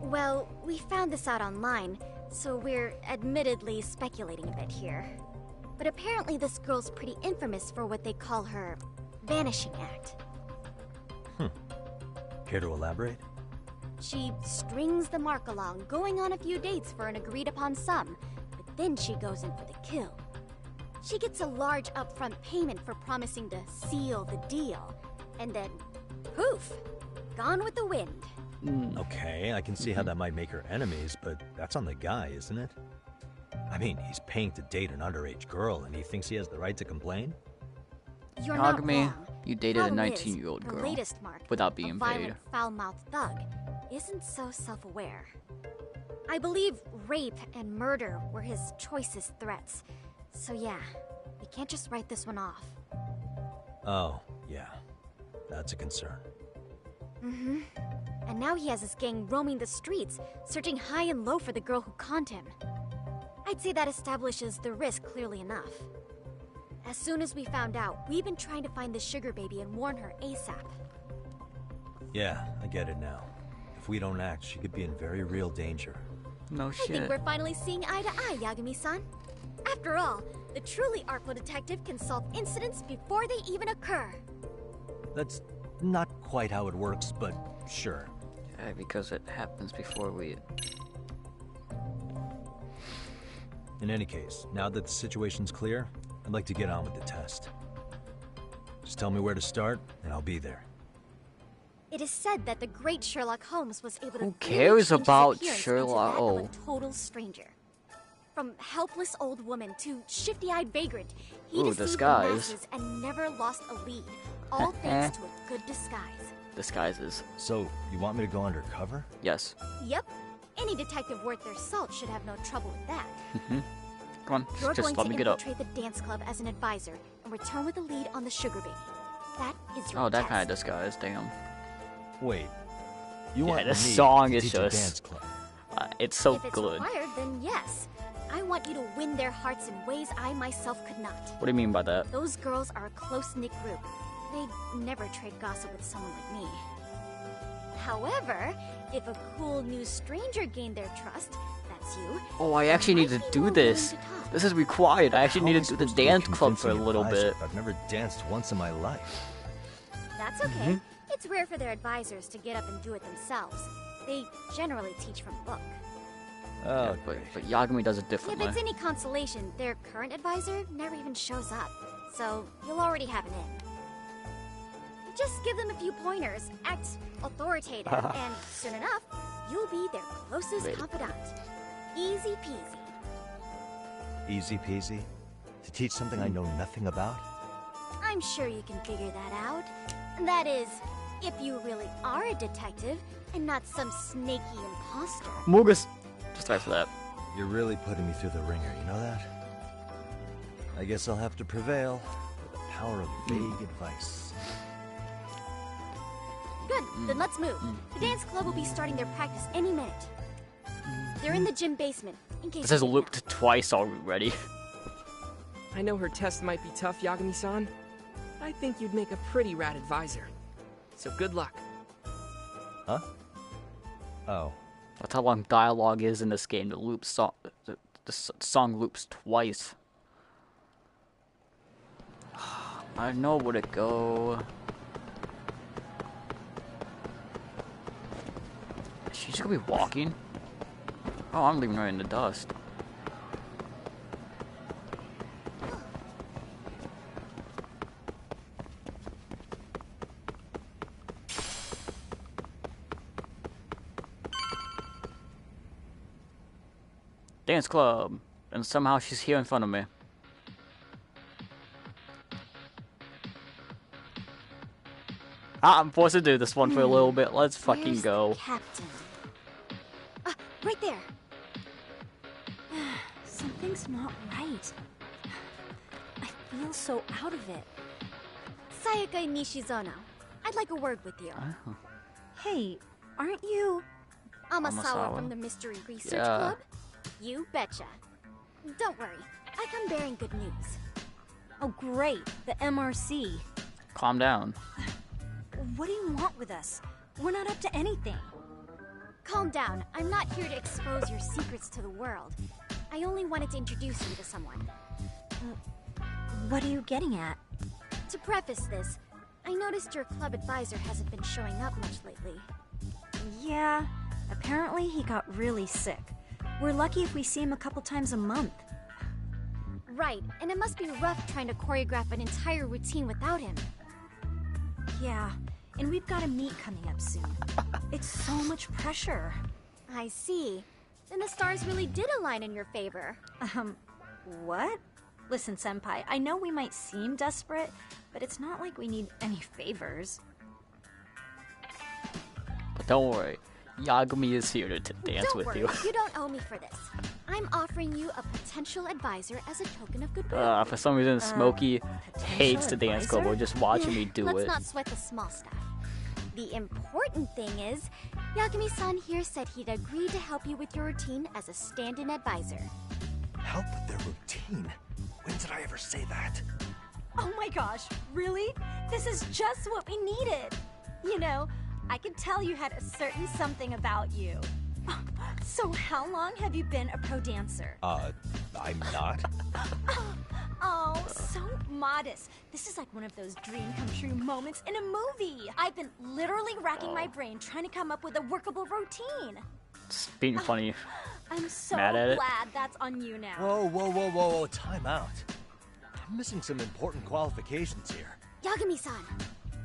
Well, we found this out online, so we're admittedly speculating a bit here. But apparently this girl's pretty infamous for what they call her vanishing act. Care to elaborate? She strings the mark along, going on a few dates for an agreed upon sum, but then she goes in for the kill. She gets a large upfront payment for promising to seal the deal, and then, poof, gone with the wind. Okay, I can see how that might make her enemies, but that's on the guy, isn't it? I mean, he's paying to date an underage girl, and he thinks he has the right to complain? You're not Yagami, wrong. you dated a Problem is, 19-year-old the girl latest mark, without being a violent, paid. foul-mouthed thug, isn't so self-aware. I believe rape and murder were his choicest threats. So yeah, we can't just write this one off. Oh, yeah. That's a concern. Mm-hmm. And now he has his gang roaming the streets, searching high and low for the girl who conned him. I'd say that establishes the risk clearly enough. As soon as we found out, we've been trying to find the sugar baby and warn her ASAP. Yeah, I get it now. If we don't act, she could be in very real danger. No I shit. think we're finally seeing eye to eye, Yagami-san. After all, the truly artful detective can solve incidents before they even occur. That's not quite how it works, but sure. Yeah, because it happens before we... In any case, now that the situation's clear, I'd like to get on with the test. Just tell me where to start, and I'll be there. It is said that the great Sherlock Holmes was able to Who really cares change his about appearance Sherlock? into that Oh. of a total stranger. From helpless old woman to shifty-eyed vagrant, he Ooh, deceived the disguise. masses and never lost a lead, all thanks to a good disguise. Disguises. So, you want me to go undercover? Yes. Yep, any detective worth their salt should have no trouble with that. Come on, You're just going let to me get up. infiltrate the dance club as an advisor and return with a lead on the sugar baby. That is your Oh, that test. kind of disguise, damn. Wait. You Yeah, want this me song to is teach a just... dance club? It's so If it's good. required, then yes. I want you to win their hearts in ways I myself could not. What do you mean by that? Those girls are a close-knit group. They'd never trade gossip with someone like me. However, if a cool new stranger gained their trust, that's you. Oh, I actually need to do this. This is required. I actually need to do the dance club for a little bit. I've never danced once in my life. That's okay. It's rare for their advisors to get up and do it themselves. They generally teach from book. Yeah, but Yagami does it If differently. it's any consolation, their current advisor never even shows up, so you'll already have an in. Just give them a few pointers, act authoritative, and soon enough, you'll be their closest confidant. Easy peasy. Easy peasy? To teach something I know nothing about? I'm sure you can figure that out. That is, if you really are a detective and not some snaky imposter. Mugus! Just right for that. You're really putting me through the ringer, you know that? I guess I'll have to prevail with the power of vague advice. Good, then let's move. The dance club will be starting their practice any minute. They're in the gym basement, in case This has you didn't looped twice already. I know her test might be tough, Yagami-san. I think you'd make a pretty rad advisor. So good luck. Huh? Oh. That's how long dialogue is in this game. The song loops twice. I know where to go. She's gonna be walking. Oh, I'm leaving her in the dust. Dance club. And somehow she's here in front of me. I'm forced to do this one for a little bit. Let's fucking Where's go. the captain? Right there. Something's not right. I feel so out of it. Sayaka Nishizono, I'd like a word with you. Oh. Hey, aren't you Amasawa Amasawa? from the Mystery Research Yeah. Club? You betcha. Don't worry, I come bearing good news. Oh great, the MRC. Calm down. What do you want with us? We're not up to anything. Calm down. I'm not here to expose your secrets to the world. I only wanted to introduce you to someone. What are you getting at? To preface this, I noticed your club advisor hasn't been showing up much lately. Yeah, apparently he got really sick. We're lucky if we see him a couple times a month. Right, and it must be rough trying to choreograph an entire routine without him. Yeah, and we've got a meet coming up soon. It's so much pressure. I see. Then the stars really did align in your favor. What? Listen, Senpai, I know we might seem desperate, but it's not like we need any favors. But don't worry. Yagami is here to dance Don't with worry, you. you don't owe me for this. I'm offering you a potential advisor as a token of goodwill. For some reason, Smokey hates the dance club. We're just watching me do Let's it. not sweat the small stuff. The important thing is, Yagami-san here said he'd agree to help you with your routine as a stand-in advisor. Help with their routine? When did I ever say that? Oh my gosh, really? This is just what we needed. You know, I could tell you had a certain something about you. So how long have you been a pro dancer? I'm not. Oh, so modest. This is like one of those dream come true moments in a movie. I've been literally racking my brain trying to come up with a workable routine. It's being funny. I'm so Mad at it. glad that's on you now. Whoa, time out. I'm missing some important qualifications here. Yagami-san,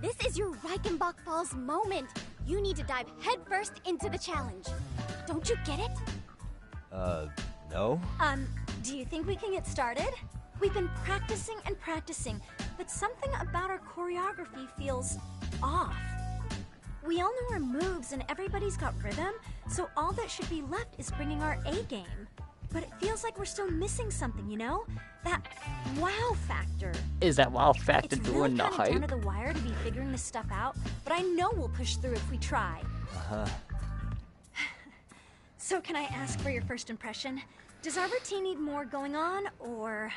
this is your Reichenbach Falls moment. You need to dive headfirst into the challenge. Don't you get it? No? Do you think we can get started? We've been practicing and practicing, but something about our choreography feels off. We all know our moves and everybody's got rhythm, so all that should be left is bringing our A game. But it feels like we're still missing something, you know? That wow factor. Is that wow factor It's doing really the kind of hype? down to the wire to be figuring this stuff out, but I know we'll push through if we try. Uh-huh. So can I ask for your first impression? Does our routine need more going on, or...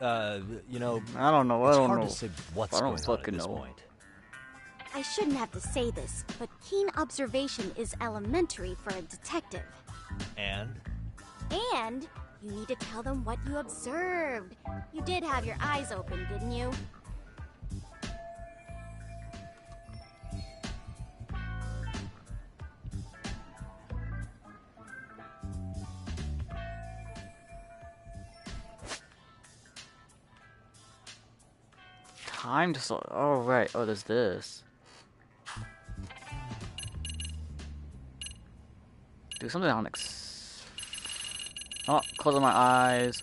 You know... I don't know. It's I don't hard know. to say what's I don't going on at fucking this know. point. I shouldn't have to say this, but keen observation is elementary for a detective. And? And you need to tell them what you observed. You did have your eyes open, didn't you? Time to slow. Oh right. Oh, there's this. Do something on Oh, closing my eyes.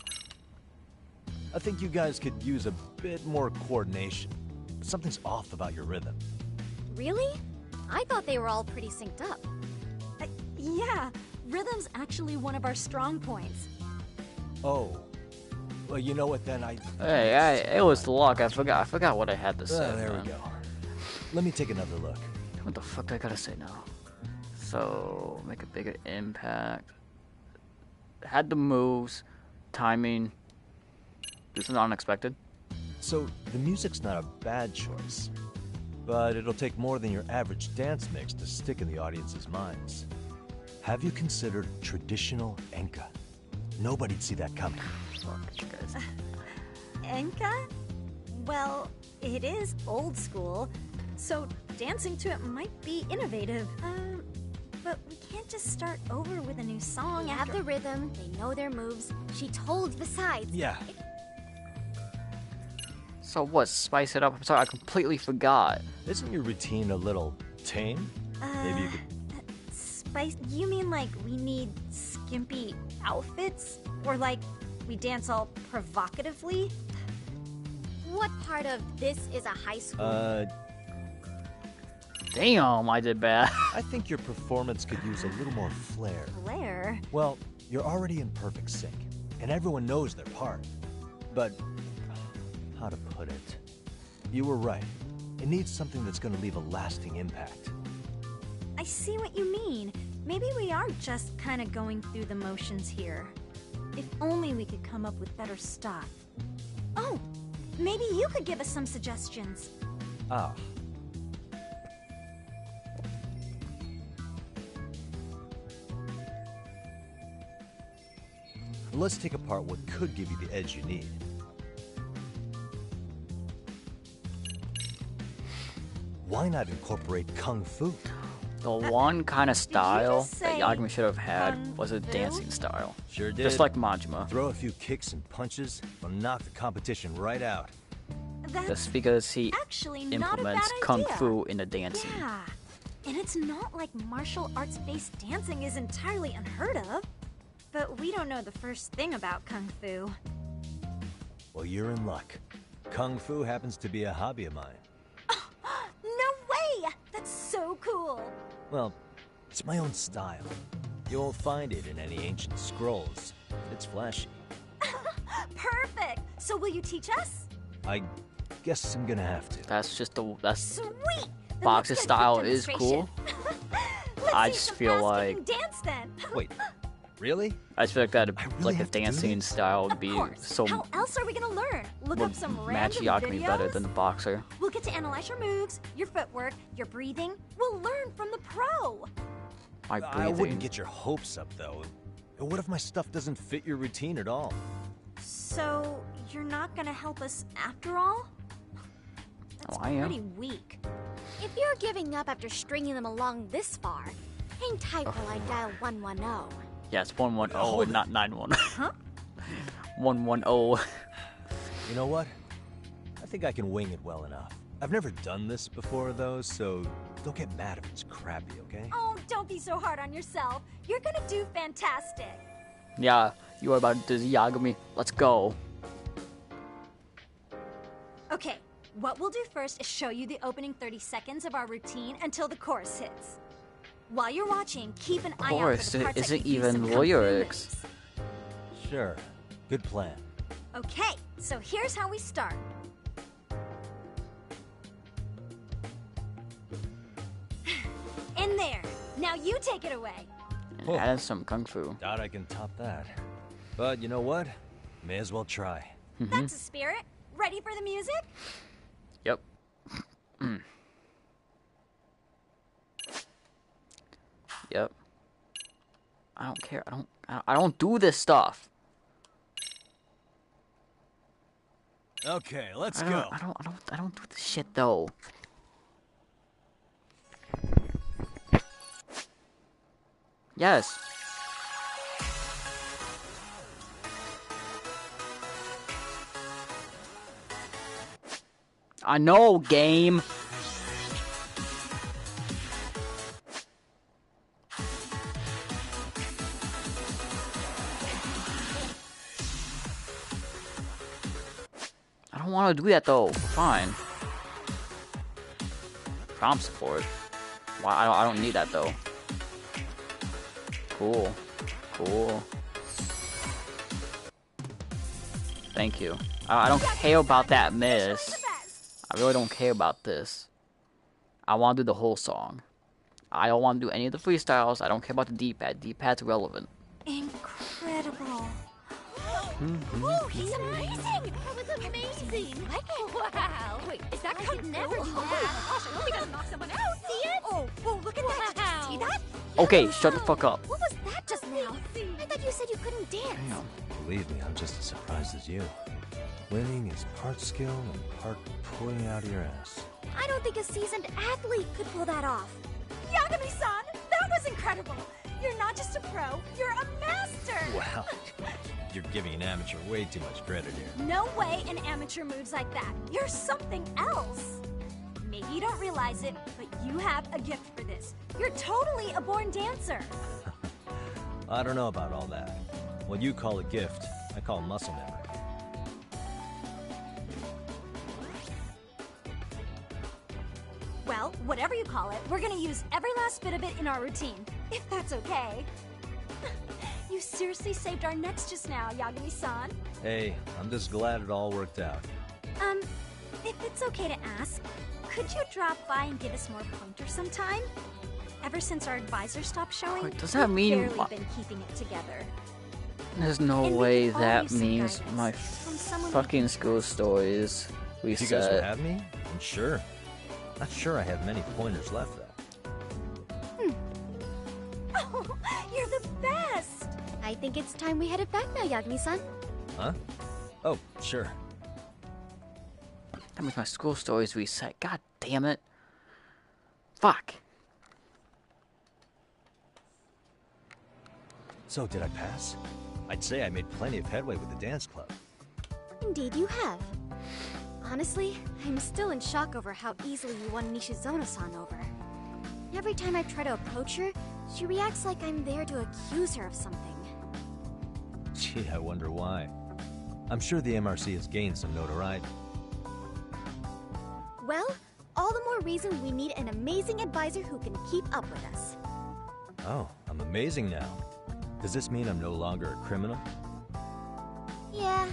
I think you guys could use a bit more coordination. Something's off about your rhythm. Really? I thought they were all pretty synced up. Yeah, rhythm's actually one of our strong points. Oh. Well, you know what then, Hey, it was luck. I forgot what I had to say. There man. we go. Let me take another look. What the fuck do I gotta say now? So, make a bigger impact. Had the moves, timing. Do something unexpected. So, the music's not a bad choice. But it'll take more than your average dance mix to stick in the audience's minds. Have you considered traditional enka? Nobody'd see that coming. Enka? Well, it is old school, so dancing to it might be innovative. But we can't just start over with a new song. They have the rhythm, they know their moves. She told besides. Yeah. So what? Spice it up? I'm sorry, I completely forgot. Isn't your routine a little tame? Maybe you could... Spice? You mean like we need skimpy outfits? Or like we dance all provocatively? What part of this is a high school? Damn, I did bad. I think your performance could use a little more flair. Flair? Well, you're already in perfect sync, and everyone knows their part. But, how to put it? You were right. It needs something that's going to leave a lasting impact. I see what you mean. Maybe we are just kind of going through the motions here. If only we could come up with better stuff. Oh, maybe you could give us some suggestions. Ah. Let's take apart what could give you the edge you need. Why not incorporate Kung Fu? The one kind of style just that say Yagami should have had Kung was a Fu? dancing style. Sure did. Just like Majima. Throw a few kicks and punches, will knock the competition right out. That's Just because he actually not a implements bad Kung idea. Fu in the dancing. Yeah, and it's not like martial arts-based dancing is entirely unheard of. But we don't know the first thing about Kung Fu. Well, you're in luck. Kung Fu happens to be a hobby of mine. No way! That's so cool! Well, it's my own style. You won't find it in any ancient scrolls. It's flashy. Perfect! So will you teach us? I guess I'm gonna have to. That's just the... That's... Sweet! boxing style is cool. I just feel like dance then. Wait, really? I just feel like that like a have to do dancing this? style would be so How else are we gonna learn? Look up some match random Yagami videos? better than the boxer. We'll get to analyze your moves, your footwork, your breathing. We'll learn from the pro. My I breathing. wouldn't get your hopes up, though. What if my stuff doesn't fit your routine at all? So, you're not gonna help us after all? That's Oh, I am. pretty weak. If you're giving up after stringing them along this far, hang tight while I dial 110. Yeah, it's 110 and not 91. Huh? 110. You know what? I think I can wing it well enough. I've never done this before, though, so don't get mad if it's crappy, okay? Oh, don't be so hard on yourself. You're gonna do fantastic. Yeah, you are about to do Yagami. Let's go. Okay, what we'll do first is show you the opening 30 seconds of our routine until the chorus hits. While you're watching, keep an eye out Chorus, for the parts it that isn't could use some even kung fu lyrics. moves. Sure. Good plan. Okay, so here's how we start. In there. Now you take it away. And add some kung fu. Doubt I can top that. But you know what? May as well try. That's a spirit. Ready for the music? Yep. Yep. I don't care. I don't do this stuff. Okay, let's I go. don't do this shit though. Yes. I know, game. I don't want to do that though. Fine. Prompt support. Why? I don't need that though. Cool. Cool. Thank you. I don't care about that miss. I really don't care about this. I want to do the whole song. I don't want to do any of the freestyles. I don't care about the D-pad. D-pad's relevant. Incredible. Oh, he's amazing! That was amazing! Wow! Wait, is that I could never do that. Gosh, I hope he doesn't knock someone out! See it? Oh, look at that. Did you see that? Okay, shut the fuck up. What was that just now? I thought you said you couldn't dance. Damn. Believe me, I'm just as surprised as you. Winning is part skill and part pulling out of your ass. I don't think a seasoned athlete could pull that off. Yagami-san, that was incredible. You're not just a pro, you're a master. Wow. You're giving an amateur way too much credit here. No way an amateur moves like that. You're something else. Maybe you don't realize it, but you have a gift for this. You're totally a born dancer. I don't know about all that. What you call a gift, I call muscle memory. Well, whatever you call it, we're gonna use every last bit of it in our routine, if that's okay. You seriously saved our necks just now, Yagami-san. Hey, I'm just glad it all worked out. If it's okay to ask, could you drop by and give us more pointers sometime? Ever since our advisor stopped showing, Wait, does that mean we've barely been keeping it together. There's no And we way can all that use some means guidance my from someone fucking school stories If you guys would reset. have me, then sure. Not sure I have many pointers left, though. Oh, you're the best! I think it's time we headed back now, Yagami-san. Huh? Oh, sure. That means my school stories reset. God damn it. Fuck. So, did I pass? I'd say I made plenty of headway with the dance club. Indeed you have. Honestly, I'm still in shock over how easily you won Nishizona-san over. Every time I try to approach her, she reacts like I'm there to accuse her of something. Gee, I wonder why. I'm sure the MRC has gained some notoriety. Well, all the more reason we need an amazing advisor who can keep up with us. Oh, I'm amazing now. Does this mean I'm no longer a criminal? Yeah,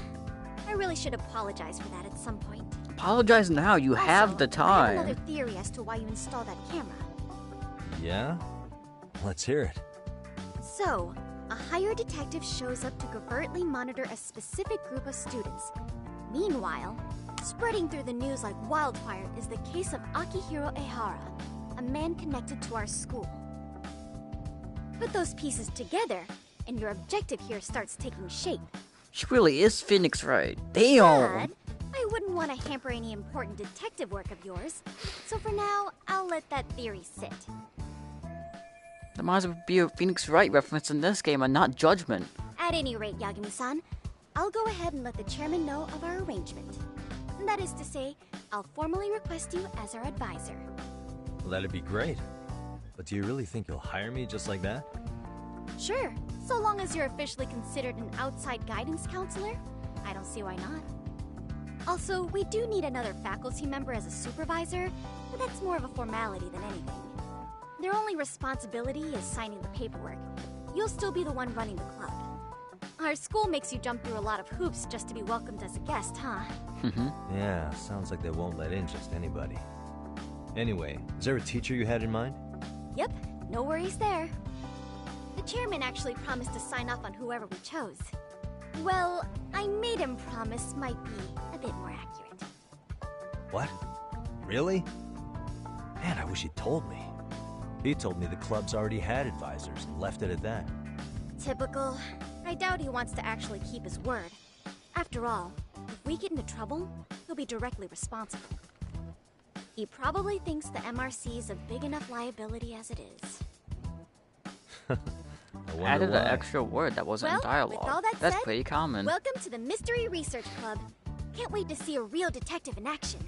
I really should apologize for that at some point. Apologize now. You have the I have time. another theory as to why you installed that camera. Yeah? Let's hear it. So, a hired detective shows up to covertly monitor a specific group of students. Meanwhile, spreading through the news like wildfire is the case of Akihiro Ehara, a man connected to our school. Put those pieces together, and your objective here starts taking shape. She really is Phoenix Wright. Damn. But I wouldn't want to hamper any important detective work of yours, so for now, I'll let that theory sit. There might as well be a Phoenix Wright reference in this game and not Judgment. At any rate, Yagami-san, I'll go ahead and let the chairman know of our arrangement. That is to say, I'll formally request you as our advisor. Well, that'd be great. But do you really think you'll hire me just like that? Sure, so long as you're officially considered an outside guidance counselor, I don't see why not. Also, we do need another faculty member as a supervisor, but that's more of a formality than anything. Their only responsibility is signing the paperwork. You'll still be the one running the club. Our school makes you jump through a lot of hoops just to be welcomed as a guest, huh? Yeah, sounds like they won't let in just anybody. Anyway, is there a teacher you had in mind? Yep, no worries there. The chairman actually promised to sign off on whoever we chose. Well, I made him promise might be a bit more accurate. What? Really? Man, I wish he'd told me. He told me the club's already had advisors and left it at that. Typical. I doubt he wants to actually keep his word. After all, if we get into trouble, he'll be directly responsible. He probably thinks the MRC is a big enough liability as it is. Added an extra word that wasn't in dialogue. With all that That's said, pretty common. Welcome to the Mystery Research Club. Can't wait to see a real detective in action.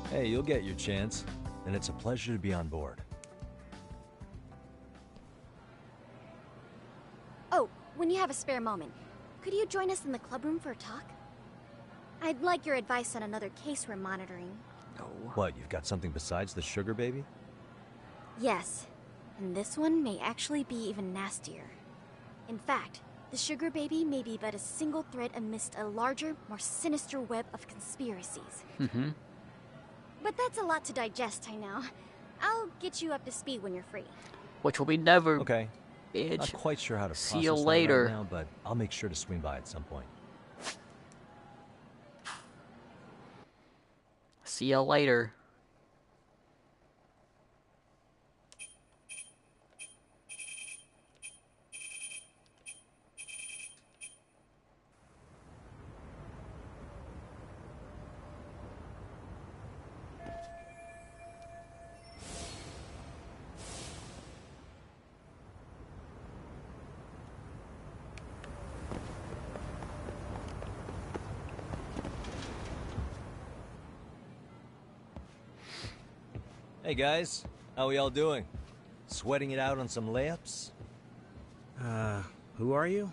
Hey, you'll get your chance, and it's a pleasure to be on board. Oh, when you have a spare moment, could you join us in the club room for a talk? I'd like your advice on another case we're monitoring. No. What, you've got something besides the sugar baby? Yes, and this one may actually be even nastier. In fact, the sugar baby may be but a single thread amidst a larger, more sinister web of conspiracies. But that's a lot to digest, I know. I'll get you up to speed when you're free. Which will be never. Okay. Bitch. Not quite sure how to process See you that later. right now, but I'll make sure to swing by at some point. See you later. Hey guys, how we all doing? Sweating it out on some layups? Who are you?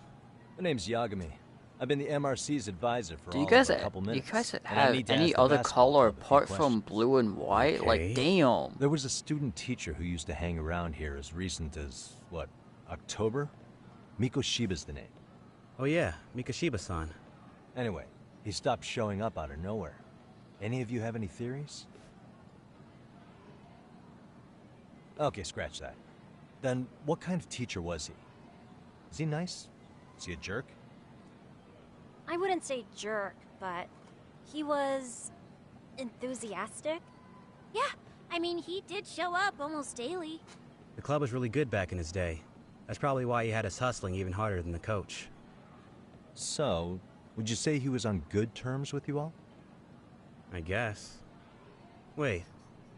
My name's Yagami. I've been the MRC's advisor for Do you all guys of a couple minutes. you guys and I have need to any ask the other basketball color club a few apart from questions. blue and white? Like, damn. There was a student teacher who used to hang around here as recent as, what, October? Miko Shiba's the name. Oh yeah, Mikashiba-san. Anyway, he stopped showing up out of nowhere. Any of you have any theories? Okay, scratch that. Then, what kind of teacher was he? Is he nice? Is he a jerk? I wouldn't say jerk, but he was enthusiastic. Yeah, I mean, he did show up almost daily. The club was really good back in his day. That's probably why he had us hustling even harder than the coach. So, would you say he was on good terms with you all? I guess. Wait,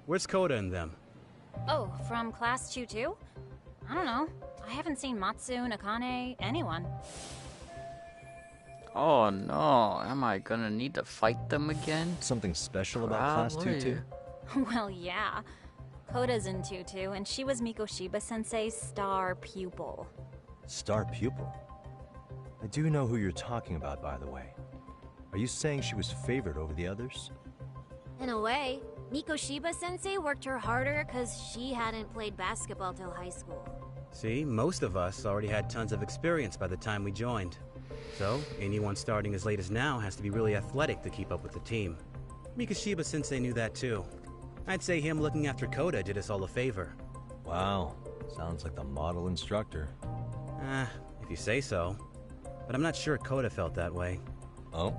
where's Koda and them? Oh, from class 2-2? I don't know. I haven't seen Matsu, Nakane, anyone. Oh no, am I gonna need to fight them again? Something special about class 2-2? Well, yeah. Koda's in 2-2, and she was Mikoshiba-sensei's star pupil. Star pupil? I do know who you're talking about, by the way. Are you saying she was favored over the others? In a way, Mikoshiba-sensei worked her harder because she hadn't played basketball till high school. See, most of us already had tons of experience by the time we joined. So, anyone starting as late as now has to be really athletic to keep up with the team. Mikashiba-sensei knew that too. I'd say him looking after Koda did us all a favor. Wow, sounds like the model instructor. If you say so. But I'm not sure Koda felt that way. Oh?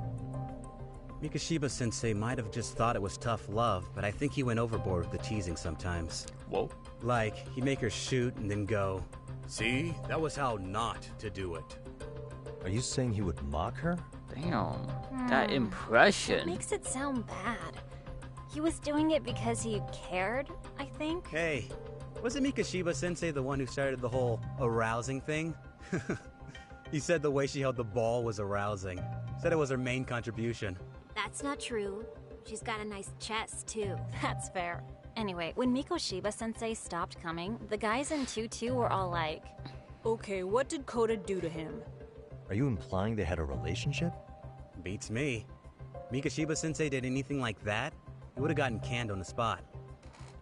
Mikashiba-sensei might have just thought it was tough love, but I think he went overboard with the teasing sometimes. Whoa. Like, he'd make her shoot and then go, "See? That was how not to do it." Are you saying he would mock her? Damn, that impression. It makes it sound bad. He was doing it because he cared, I think. Hey, wasn't Mikashiba-sensei the one who started the whole arousing thing? He said the way she held the ball was arousing. Said it was her main contribution. That's not true. She's got a nice chest, too. That's fair. Anyway, when Mikoshiba-sensei stopped coming, the guys in 2-2 were all like, "Okay, what did Koda do to him?" Are you implying they had a relationship? Beats me. Mikashiba-sensei did anything like that, he would have gotten canned on the spot.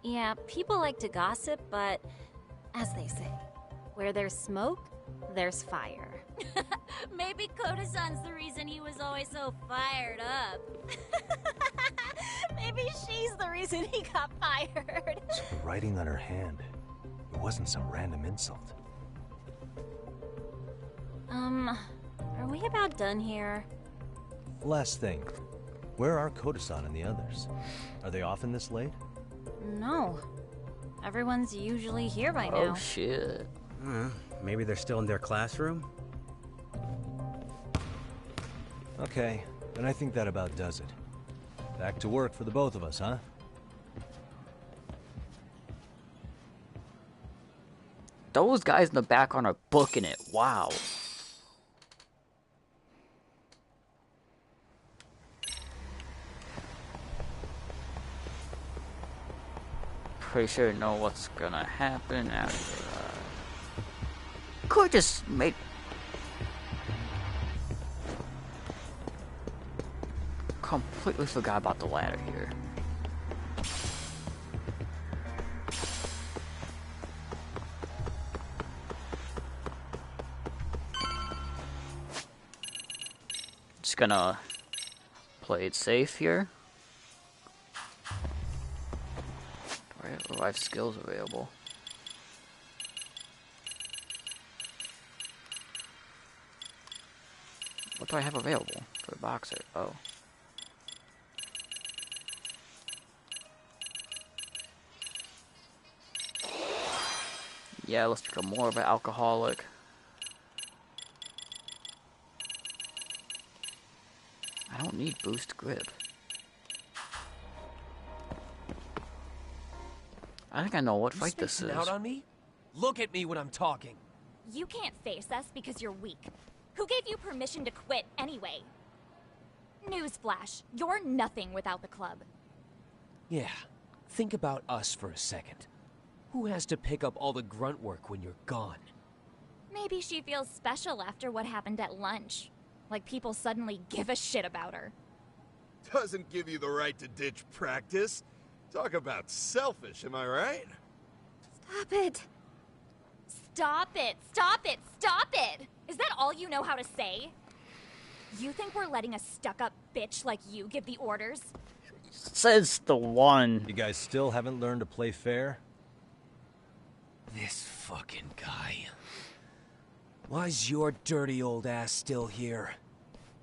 yeah, people like to gossip, but as they say, where there's smoke, there's fire. Maybe Koda-san's the reason he was always so fired up. Maybe she's the reason he got fired. So the writing on her hand, it wasn't some random insult. Are we about done here? Last thing, where are Koda-san and the others? Are they often this late? No. Everyone's usually here by now. Oh shit. Maybe they're still in their classroom? Okay, then I think that about does it. Back to work for the both of us, huh? Those guys in the background are booking it. Wow. Pretty sure you know what's gonna happen after could just make completely forgot about the ladder here. Just gonna play it safe here. Do I have revive skills available? What do I have available for a boxer? Oh. Yeah, let's become more of an alcoholic. I don't need boost grip. I think I know what fight this is. Out on me? Look at me when I'm talking. You can't face us because you're weak. Who gave you permission to quit anyway? Newsflash, you're nothing without the club. Yeah, think about us for a second. Who has to pick up all the grunt work when you're gone? Maybe she feels special after what happened at lunch. Like people suddenly give a shit about her. Doesn't give you the right to ditch practice. Talk about selfish, am I right? Stop it. Stop it! Stop it! Stop it! Is that all you know how to say? You think we're letting a stuck-up bitch like you give the orders? Says the one. You guys still haven't learned to play fair? This fucking guy. Why's your dirty old ass still here?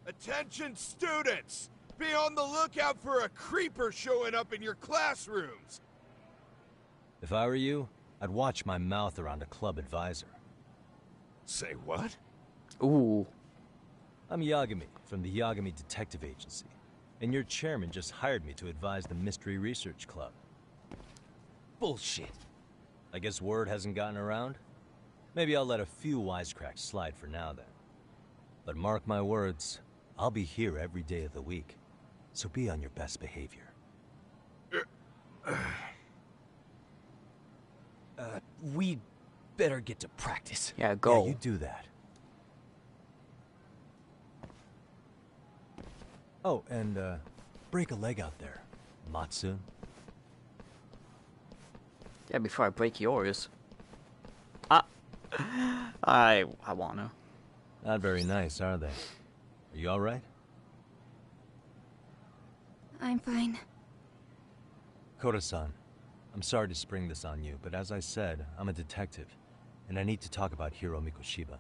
Attention students! Be on the lookout for a creeper showing up in your classrooms! If I were you, I'd watch my mouth around a club advisor. Say what? Ooh. I'm Yagami from the Yagami Detective Agency, and your chairman just hired me to advise the Mystery Research Club. Bullshit. I guess word hasn't gotten around? Maybe I'll let a few wisecracks slide for now then. But mark my words, I'll be here every day of the week, so be on your best behavior. We better get to practice. Yeah, go. Yeah, you do that. Oh, and break a leg out there, Matsu. Yeah, before I break yours. I wanna. Not very nice, are they? Are you all right? I'm fine. Koda-san, I'm sorry to spring this on you, but as I said, I'm a detective, and I need to talk about Hiro Mikoshiba.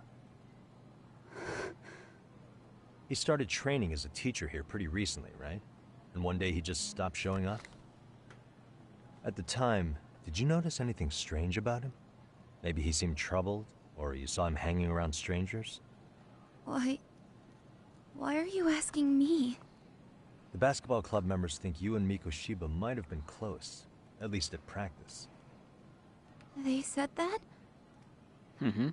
He started training as a teacher here pretty recently, right? And one day he just stopped showing up? At the time, did you notice anything strange about him? Maybe he seemed troubled, or you saw him hanging around strangers? Why are you asking me? The basketball club members think you and Mikoshiba might have been close, at least at practice. They said that? Mm-hmm.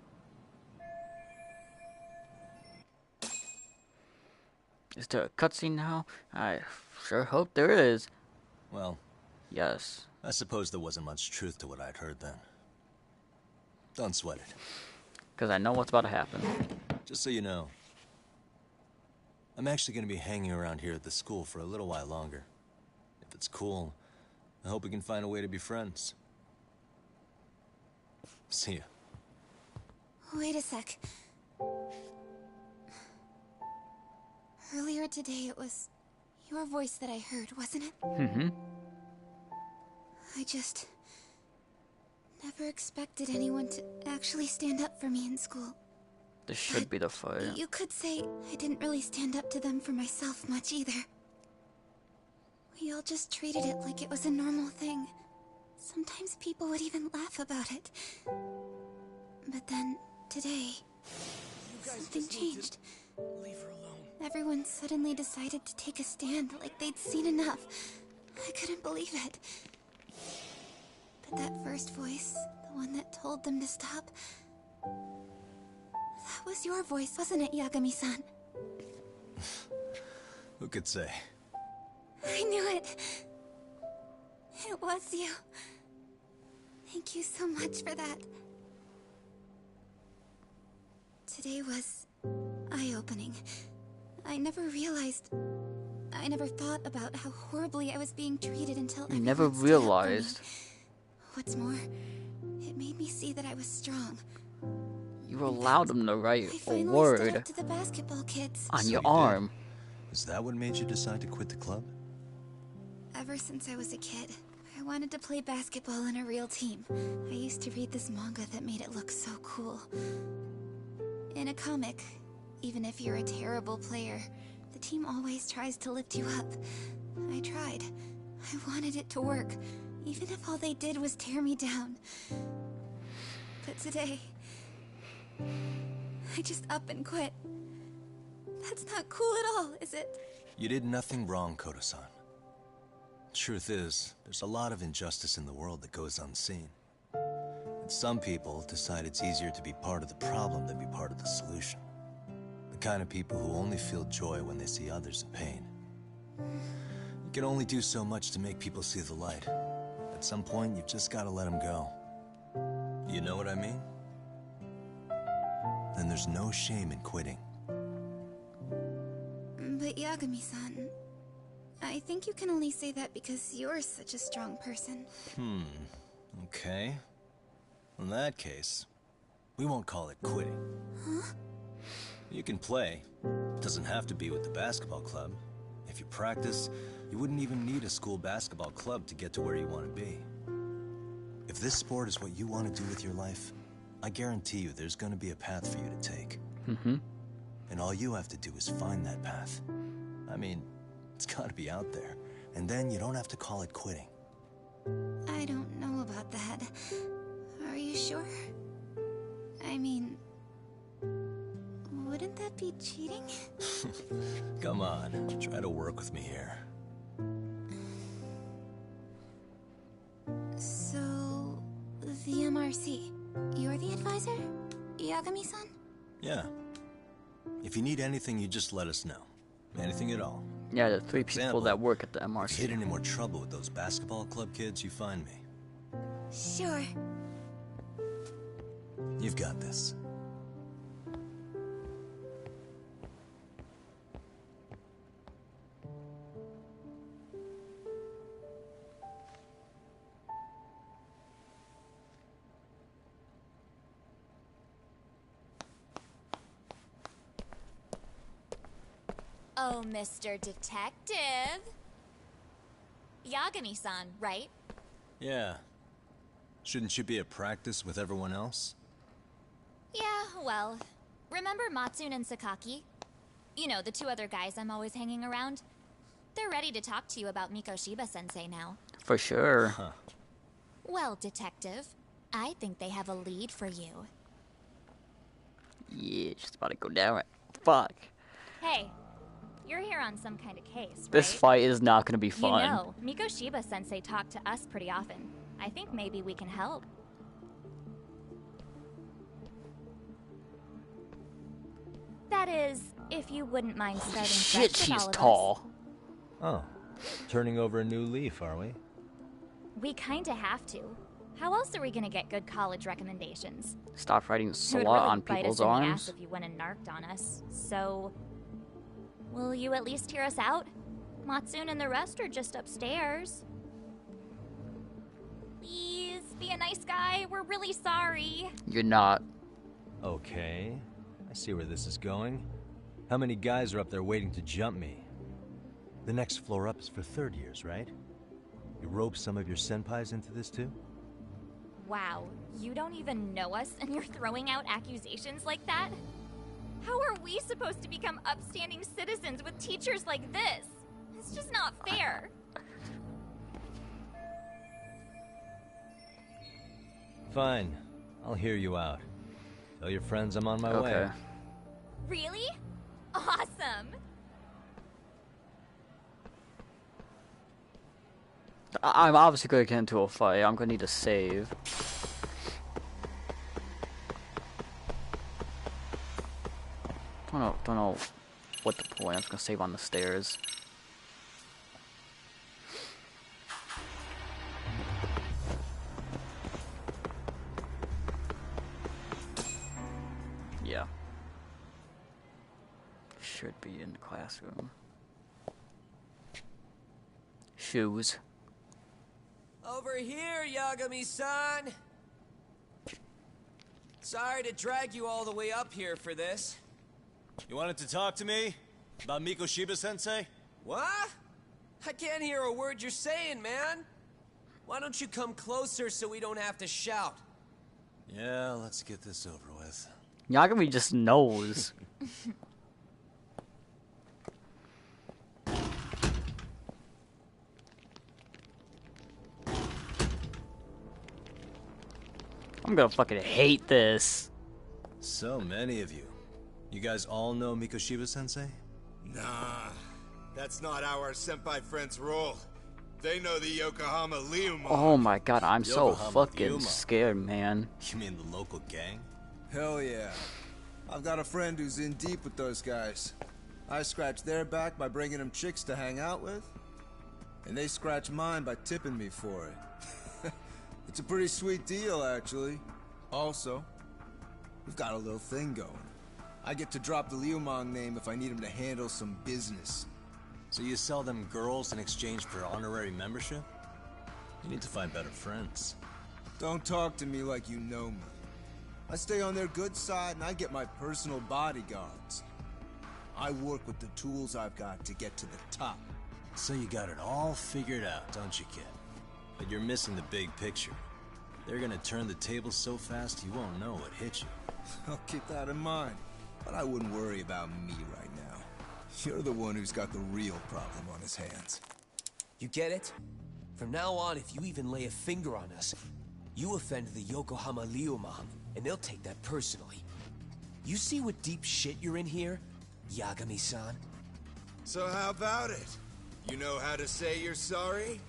Is there a cutscene now? I sure hope there is. Well, yes. I suppose there wasn't much truth to what I'd heard then. Don't sweat it. Because I know what's about to happen. Just so you know, I'm actually going to be hanging around here at the school for a little while longer. If it's cool, I hope we can find a way to be friends. See ya. Wait a sec. Earlier today, it was your voice that I heard, wasn't it? Mm-hmm. I just never expected anyone to actually stand up for me in school. This should be the fight. You could say I didn't really stand up to them for myself much either. We all just treated it like it was a normal thing. Sometimes people would even laugh about it. But then, today, something changed. Leave her alone. Everyone suddenly decided to take a stand like they'd seen enough. I couldn't believe it. But that first voice, the one that told them to stop, that was your voice, wasn't it, Yagami-san? Who could say? I knew it. It was you. Thank you so much for that. Today was eye-opening. I never thought about how horribly I was being treated until You never everyone stood up for me. realized. What's more, it made me see that I was strong. You allowed them to write I a finally stood word up to the basketball kids. on So your you did. arm. Is that what made you decide to quit the club? Ever since I was a kid, I wanted to play basketball in a real team. I used to read this manga that made it look so cool. In a comic, even if you're a terrible player, the team always tries to lift you up. I tried. I wanted it to work, even if all they did was tear me down. But today, I just up and quit. That's not cool at all, is it? You did nothing wrong, Koda-san. Truth is, there's a lot of injustice in the world that goes unseen. And some people decide it's easier to be part of the problem than be part of the solution. The kind of people who only feel joy when they see others in pain. You can only do so much to make people see the light. At some point, you've just got to let them go. You know what I mean? And there's no shame in quitting. But Yagami-san, I think you can only say that because you're such a strong person. Okay. In that case, we won't call it quitting. Huh? You can play. It doesn't have to be with the basketball club. If you practice, you wouldn't even need a school basketball club to get to where you want to be. If this sport is what you want to do with your life, I guarantee you there's going to be a path for you to take. Mm-hmm. And all you have to do is find that path. I mean, it's got to be out there. And then you don't have to call it quitting. I don't know about that. Are you sure? I mean, wouldn't that be cheating? Come on, try to work with me here. So, the MRC, you're the advisor? Yagami-san? Yeah. If you need anything, you just let us know. Anything at all. Yeah, the three people Example, that work at the If you MRC. hit any more trouble with those basketball club kids, you find me. Sure. You've got this. Oh, Mr. Detective. Yagami-san, right? Yeah. Shouldn't you be at practice with everyone else? Yeah, well, remember Matsune and Sakaki? You know, the two other guys I'm always hanging around? They're ready to talk to you about Mikoshiba-sensei now. For sure. Huh. Well, detective, I think they have a lead for you. Yeah, she's about to go down. Fuck. Hey, you're here on some kind of case, This right? fight is not gonna be fun. You know, Mikoshiba-sensei talked to us pretty often. I think maybe we can help. That is, if you wouldn't mind starting Shit, fresh with she's all of tall. Oh. Turning over a new leaf, are we? us. We kinda have to. How else are we gonna get good college recommendations? Stop writing It would slut really on bite people's us in the ass arms. if you went and narked on us. So, will you at least hear us out? Matsune and the rest are just upstairs. Please, be a nice guy. We're really sorry. You're not. Okay. I see where this is going. How many guys are up there waiting to jump me? The next floor up is for third years, right? You rope some of your senpais into this too? Wow, you don't even know us and you're throwing out accusations like that? How are we supposed to become upstanding citizens with teachers like this? It's just not fair. Fine. I'll hear you out. Tell your friends I'm on my way. Okay. Really? Awesome! I'm obviously gonna get into a fight. I'm gonna need to save. Don't know what the point. I'm just gonna save on the stairs. Yeah. Should be in the classroom. Shoes. Over here, Yagami-san! Sorry to drag you all the way up here for this. You wanted to talk to me? About Mikoshiba-sensei? What? I can't hear a word you're saying, man. Why don't you come closer so we don't have to shout? Yeah, let's get this over with. Yagami just knows. I'm gonna fucking hate this. So many of you. You guys all know Mikoshiba-sensei? Nah, that's not how our senpai friends roll. They know the Yokohama Leomon. Oh my god, I'm so Yokohama fucking Leomon. scared, man. You mean the local gang? Hell yeah. I've got a friend who's in deep with those guys. I scratch their back by bringing them chicks to hang out with, and they scratch mine by tipping me for it. It's a pretty sweet deal, actually. Also, we've got a little thing going. I get to drop the Leomon name if I need him to handle some business. So you sell them girls in exchange for honorary membership? You need to find better friends. Don't talk to me like you know me. I stay on their good side and I get my personal bodyguards. I work with the tools I've got to get to the top. So you got it all figured out, don't you, kid? But you're missing the big picture. They're gonna turn the tables so fast you won't know what hit you. I'll keep that in mind. But I wouldn't worry about me right now. You're the one who's got the real problem on his hands. You get it? From now on, if you even lay a finger on us, you offend the Yokohama Leomon, and they'll take that personally. You see what deep shit you're in here, Yagami-san? So how about it? You know how to say you're sorry?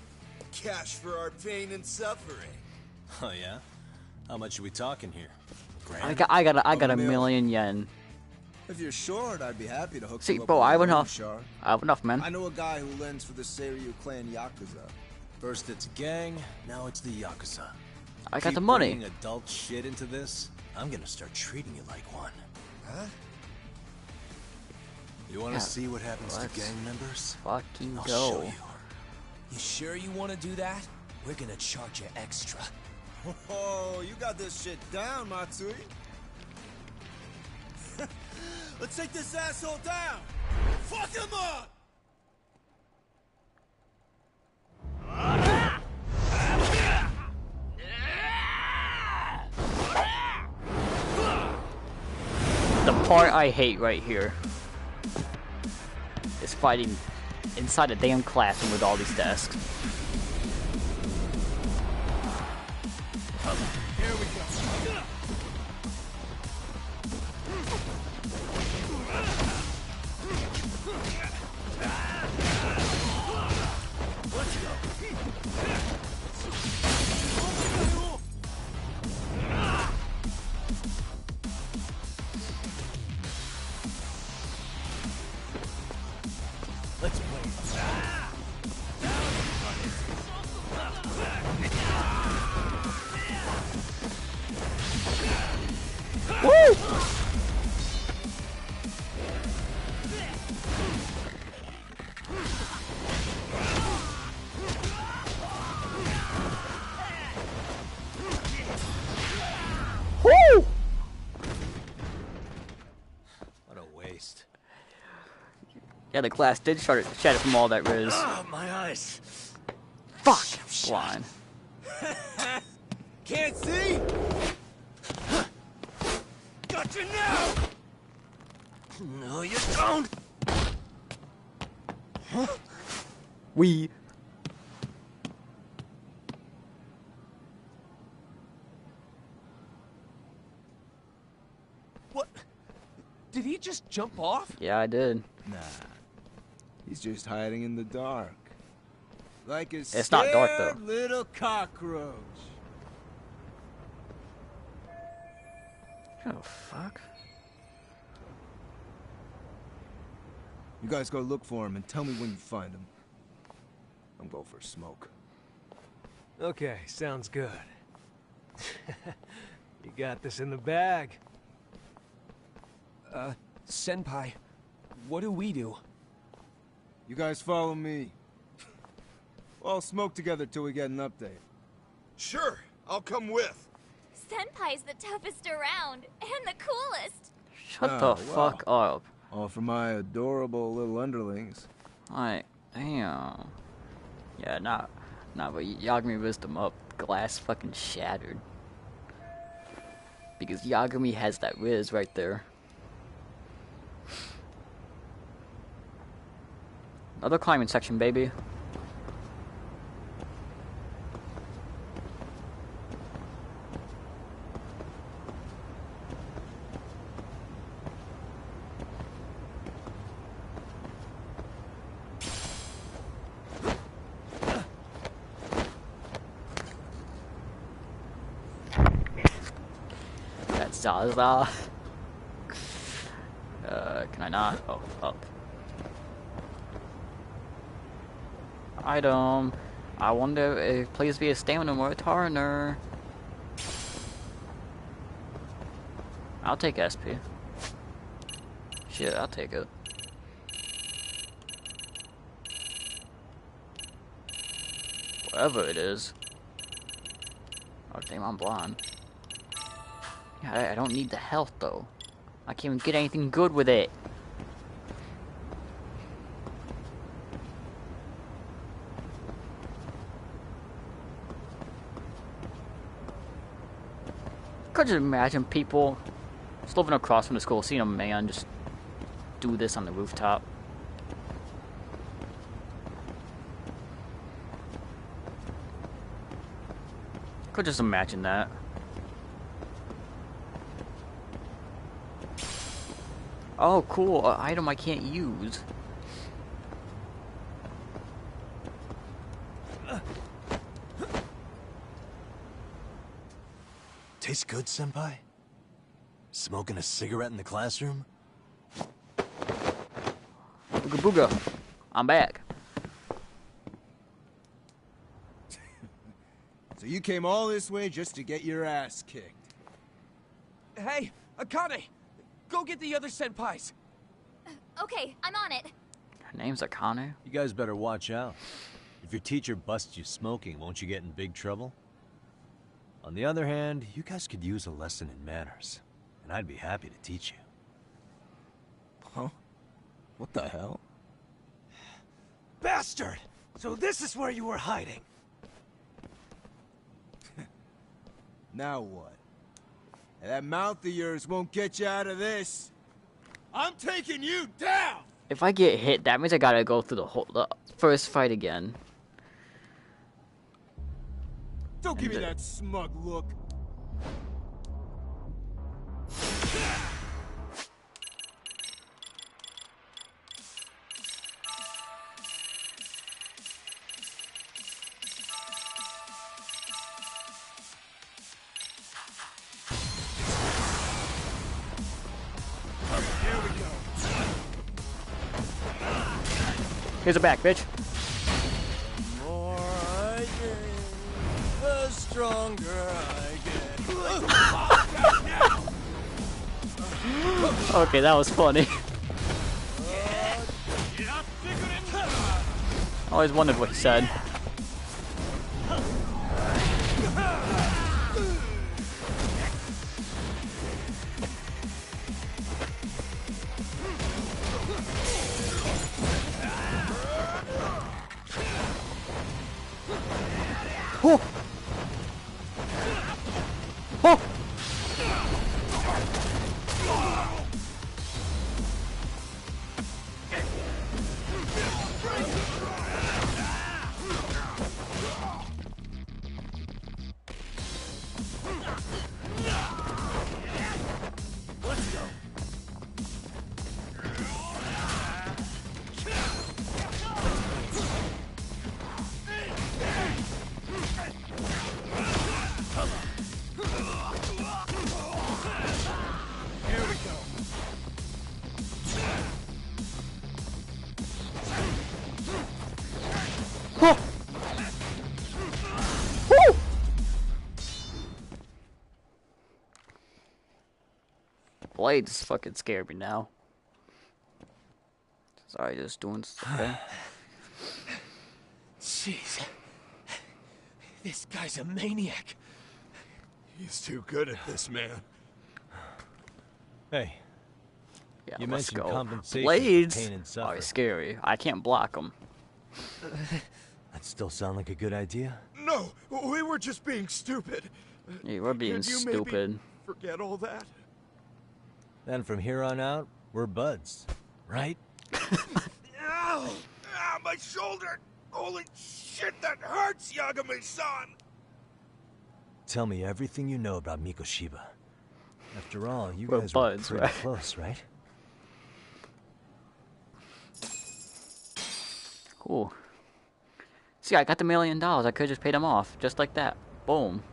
Cash for our pain and suffering. Oh yeah? How much are we talking here? I got a million yen. If you're short, I'd be happy to hook See, you up bro, with I have a loan enough. shark. I have enough, man. I know a guy who lends for the Seiryu clan Yakuza. First it's a gang, now it's the Yakuza. I got Keep the money. bringing adult shit into this, I'm gonna start treating you like one. Huh? You wanna see what happens to let's gang members? Fucking I'll go. show you. You sure you want to do that? We're gonna charge you extra. Oh, you got this shit down, Matsui. Let's take this asshole down! Fuck him up! The part I hate right here is fighting inside a damn classroom with all these desks. Here we go. Let's wait. Woo! Woo! What a waste. Yeah, the glass did shatter from all that riz. Ah, my eyes. Fuck! Blind. Can't see? Gotcha now! No, you don't. We. What? Did he just jump off? Yeah, I did. Nah. He's just hiding in the dark. Like a It's not dark, though. scared little cockroach. Oh, fuck. You guys go look for him and tell me when you find him. I'm going for a smoke. Okay, sounds good. You got this in the bag. Senpai, what do we do? You guys follow me. We'll all smoke together till we get an update. Sure, I'll come with. Senpai's the toughest around, and the coolest. Shut Oh, the wow. fuck up. All for my adorable little underlings. Alright, damn. Yeah, nah, but Yagami whizzed him up. Glass fucking shattered. Because Yagami has that whiz right there. Another climbing section, baby. That's Zaza. Can I not? Oh, up. Item. I wonder if please be a stamina or a Tarner. I'll take SP. Shit, I'll take it. Whatever it is. Oh damn, I'm blind. Yeah, I don't need the health though. I can't even get anything good with it. Could you imagine people just living across from the school, seeing a man just do this on the rooftop? Could just imagine that. Oh, cool. An item I can't use. Tastes good, Senpai? Smoking a cigarette in the classroom? Booga booga. I'm back. So you came all this way just to get your ass kicked. Hey, Akane! Go get the other senpais! Okay, I'm on it. Her name's Akane. You guys better watch out. If your teacher busts you smoking, won't you get in big trouble? On the other hand, you guys could use a lesson in manners, and I'd be happy to teach you. Huh? What the hell? Bastard! So this is where you were hiding. Now what? That mouth of yours won't get you out of this. I'm taking you down! If I get hit, that means I gotta go through the first fight again. Don't give me that smug look. Here's a back, bitch. The more I gain, the stronger I get. Okay, that was funny. I always wondered what he said. Oh! Oh! Let's go. Here we go. Oh! Woo! Blades fucking scare me now. Sorry, just doing stuff. Jeez. This guy's a maniac. He's too good at this, man. Hey. Yeah, You let's mentioned go. compensation, Blades pain and are suffering. scary. I can't block them. That still sound like a good idea? No, we were just being stupid. Yeah, we're being Could you stupid. maybe forget all that? Then from here on out, we're buds, right? Ow! Ah, my shoulder! Holy shit, that hurts, Yagami-san! Tell me everything you know about Mikoshiba. After all, you We're guys buds, were pretty right? close, right? Cool. See, I got the $1 million. I could just paid him off, just like that. Boom.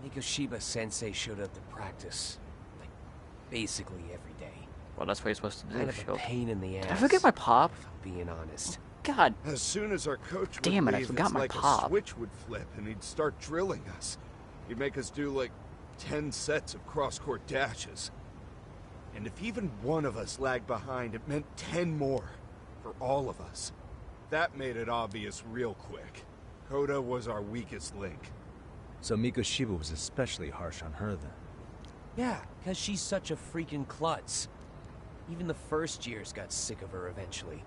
Mikoshiba Sensei showed up to practice, like, basically every day. Well, that's what you're supposed to do. Kind of a show. pain in the ass. Did I forget my pop? If I'm being honest. God. As soon as our coach Damn would it, I leave, forgot it's my like pop. a switch would flip and he'd start drilling us. He'd make us do like 10 sets of cross-court dashes. And if even one of us lagged behind, it meant 10 more for all of us. That made it obvious real quick. Koda was our weakest link. So Mikoshiba was especially harsh on her then. Yeah, because she's such a freaking klutz. Even the first years got sick of her eventually.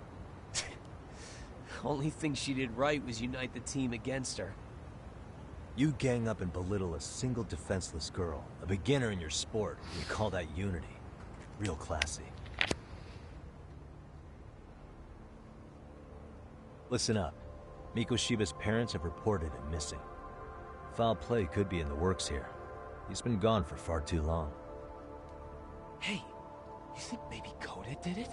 Only thing she did right was unite the team against her. You gang up and belittle a single defenseless girl, a beginner in your sport, and you call that unity. Real classy. Listen up. Mikoshiba's parents have reported him missing. Foul play could be in the works here. He's been gone for far too long. Hey, you think maybe Koda did it?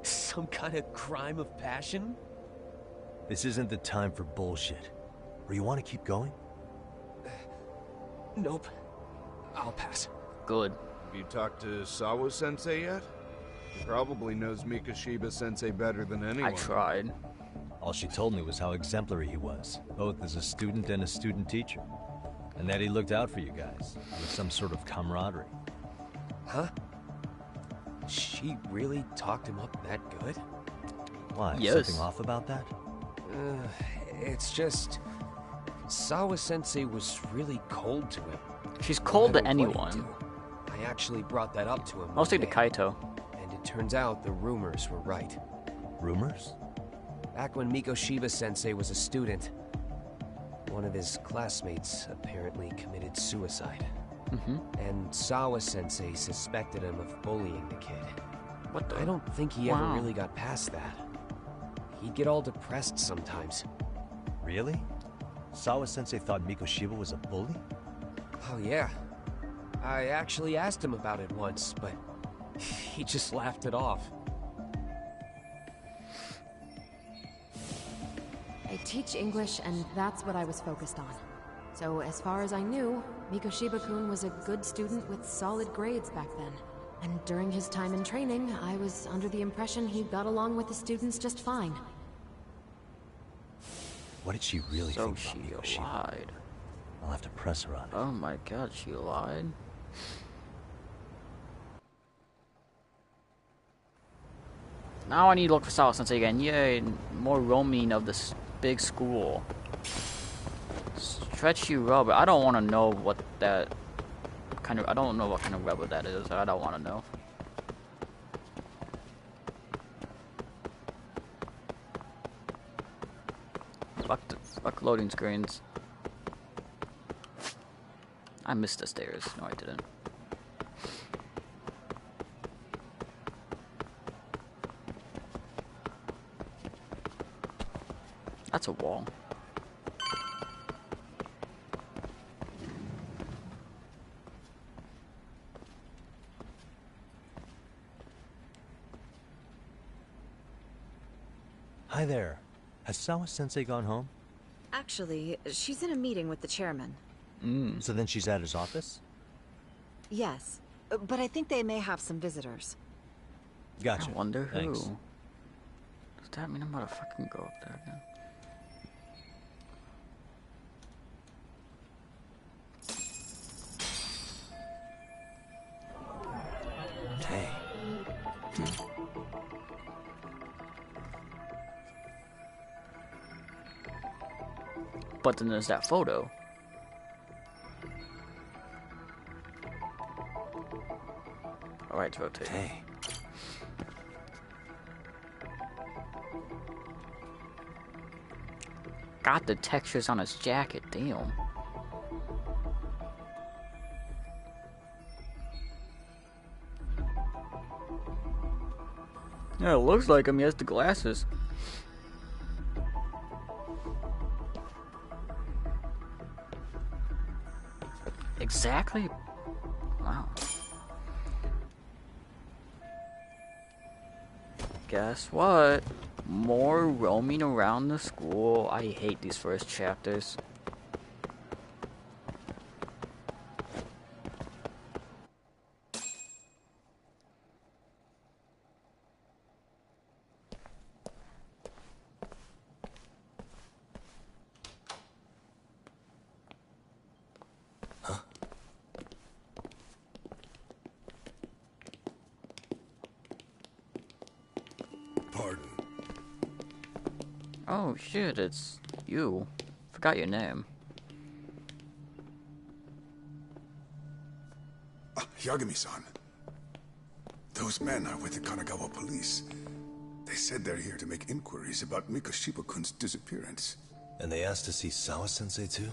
Some kind of crime of passion? This isn't the time for bullshit. Or you want to keep going? Nope. I'll pass. Good. Have you talked to Sawa-sensei yet? He probably knows Mikoshiba-sensei better than anyone. I tried. All she told me was how exemplary he was, both as a student and a student teacher. And that he looked out for you guys, with some sort of camaraderie. Huh? She really talked him up that good? Why? Yes. Something off about that? It's just... Sawa-sensei was really cold to him. She's cold to No matter what he'd anyone. do. I actually brought that up to him. Mostly to one day, Kaito. And it turns out the rumors were right. Rumors? Back when Mikoshiba-sensei was a student, one of his classmates apparently committed suicide. And Sawa-sensei suspected him of bullying the kid. What the? I don't think he ever really got past that. He'd get all depressed sometimes. Really? Sawa-sensei thought Mikoshiba was a bully? Oh yeah. I actually asked him about it once, but he just laughed it off. I teach English, and that's what I was focused on. So as far as I knew, Mikoshiba-kun was a good student with solid grades back then. And during his time in training, I was under the impression he got along with the students just fine. What did she really think she about Mikoshiba? lied. I'll have to press her on it. Oh my god, she lied. Now I need to look for Sawa-sensei again. Yay, more roaming of this big school. Stretchy rubber. I don't want to know what that kind of... I don't know what kind of rubber that is. I don't want to know. Fuck loading screens. I missed the stairs. No, I didn't. That's a wall. Hi there. Has Sawa-sensei gone home? Actually, she's in a meeting with the chairman. So then she's at his office? Yes, but I think they may have some visitors. Gotcha. I wonder who. Thanks. Does that mean I'm about to fucking go up there again? Hey. But then there's that photo. Alright, to rotate. Hey. Got the textures on his jacket, damn. Yeah, it looks like him. He has the glasses. Exactly. Wow. Guess what? More roaming around the school. I hate these first chapters. Pardon. Oh shit, it's you. Forgot your name. Yagami-san. Those men are with the Kanagawa police. They said they're here to make inquiries about Mikoshiba-kun's disappearance. And they asked to see Sawa-sensei too?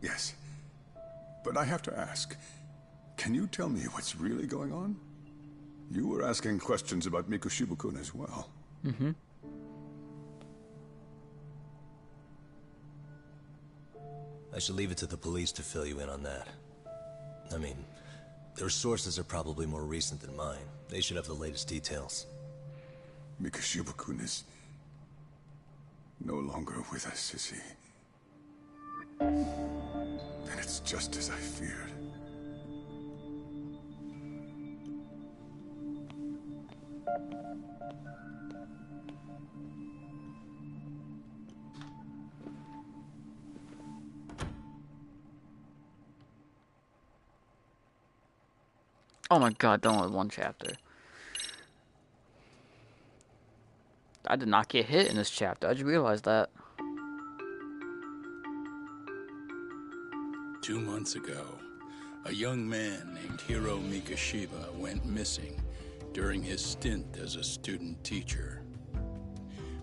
Yes. But I have to ask, can you tell me what's really going on? You were asking questions about Mikoshiba-kun as well. Mm-hmm. I should leave it to the police to fill you in on that. I mean, their sources are probably more recent than mine. They should have the latest details. Mikoshiba-kun is no longer with us, is he? Then it's just as I feared. Oh my god, done with one chapter. I did not get hit in this chapter. I just realized that. 2 months ago, a young man named Hiro Mikoshiba went missing during his stint as a student teacher.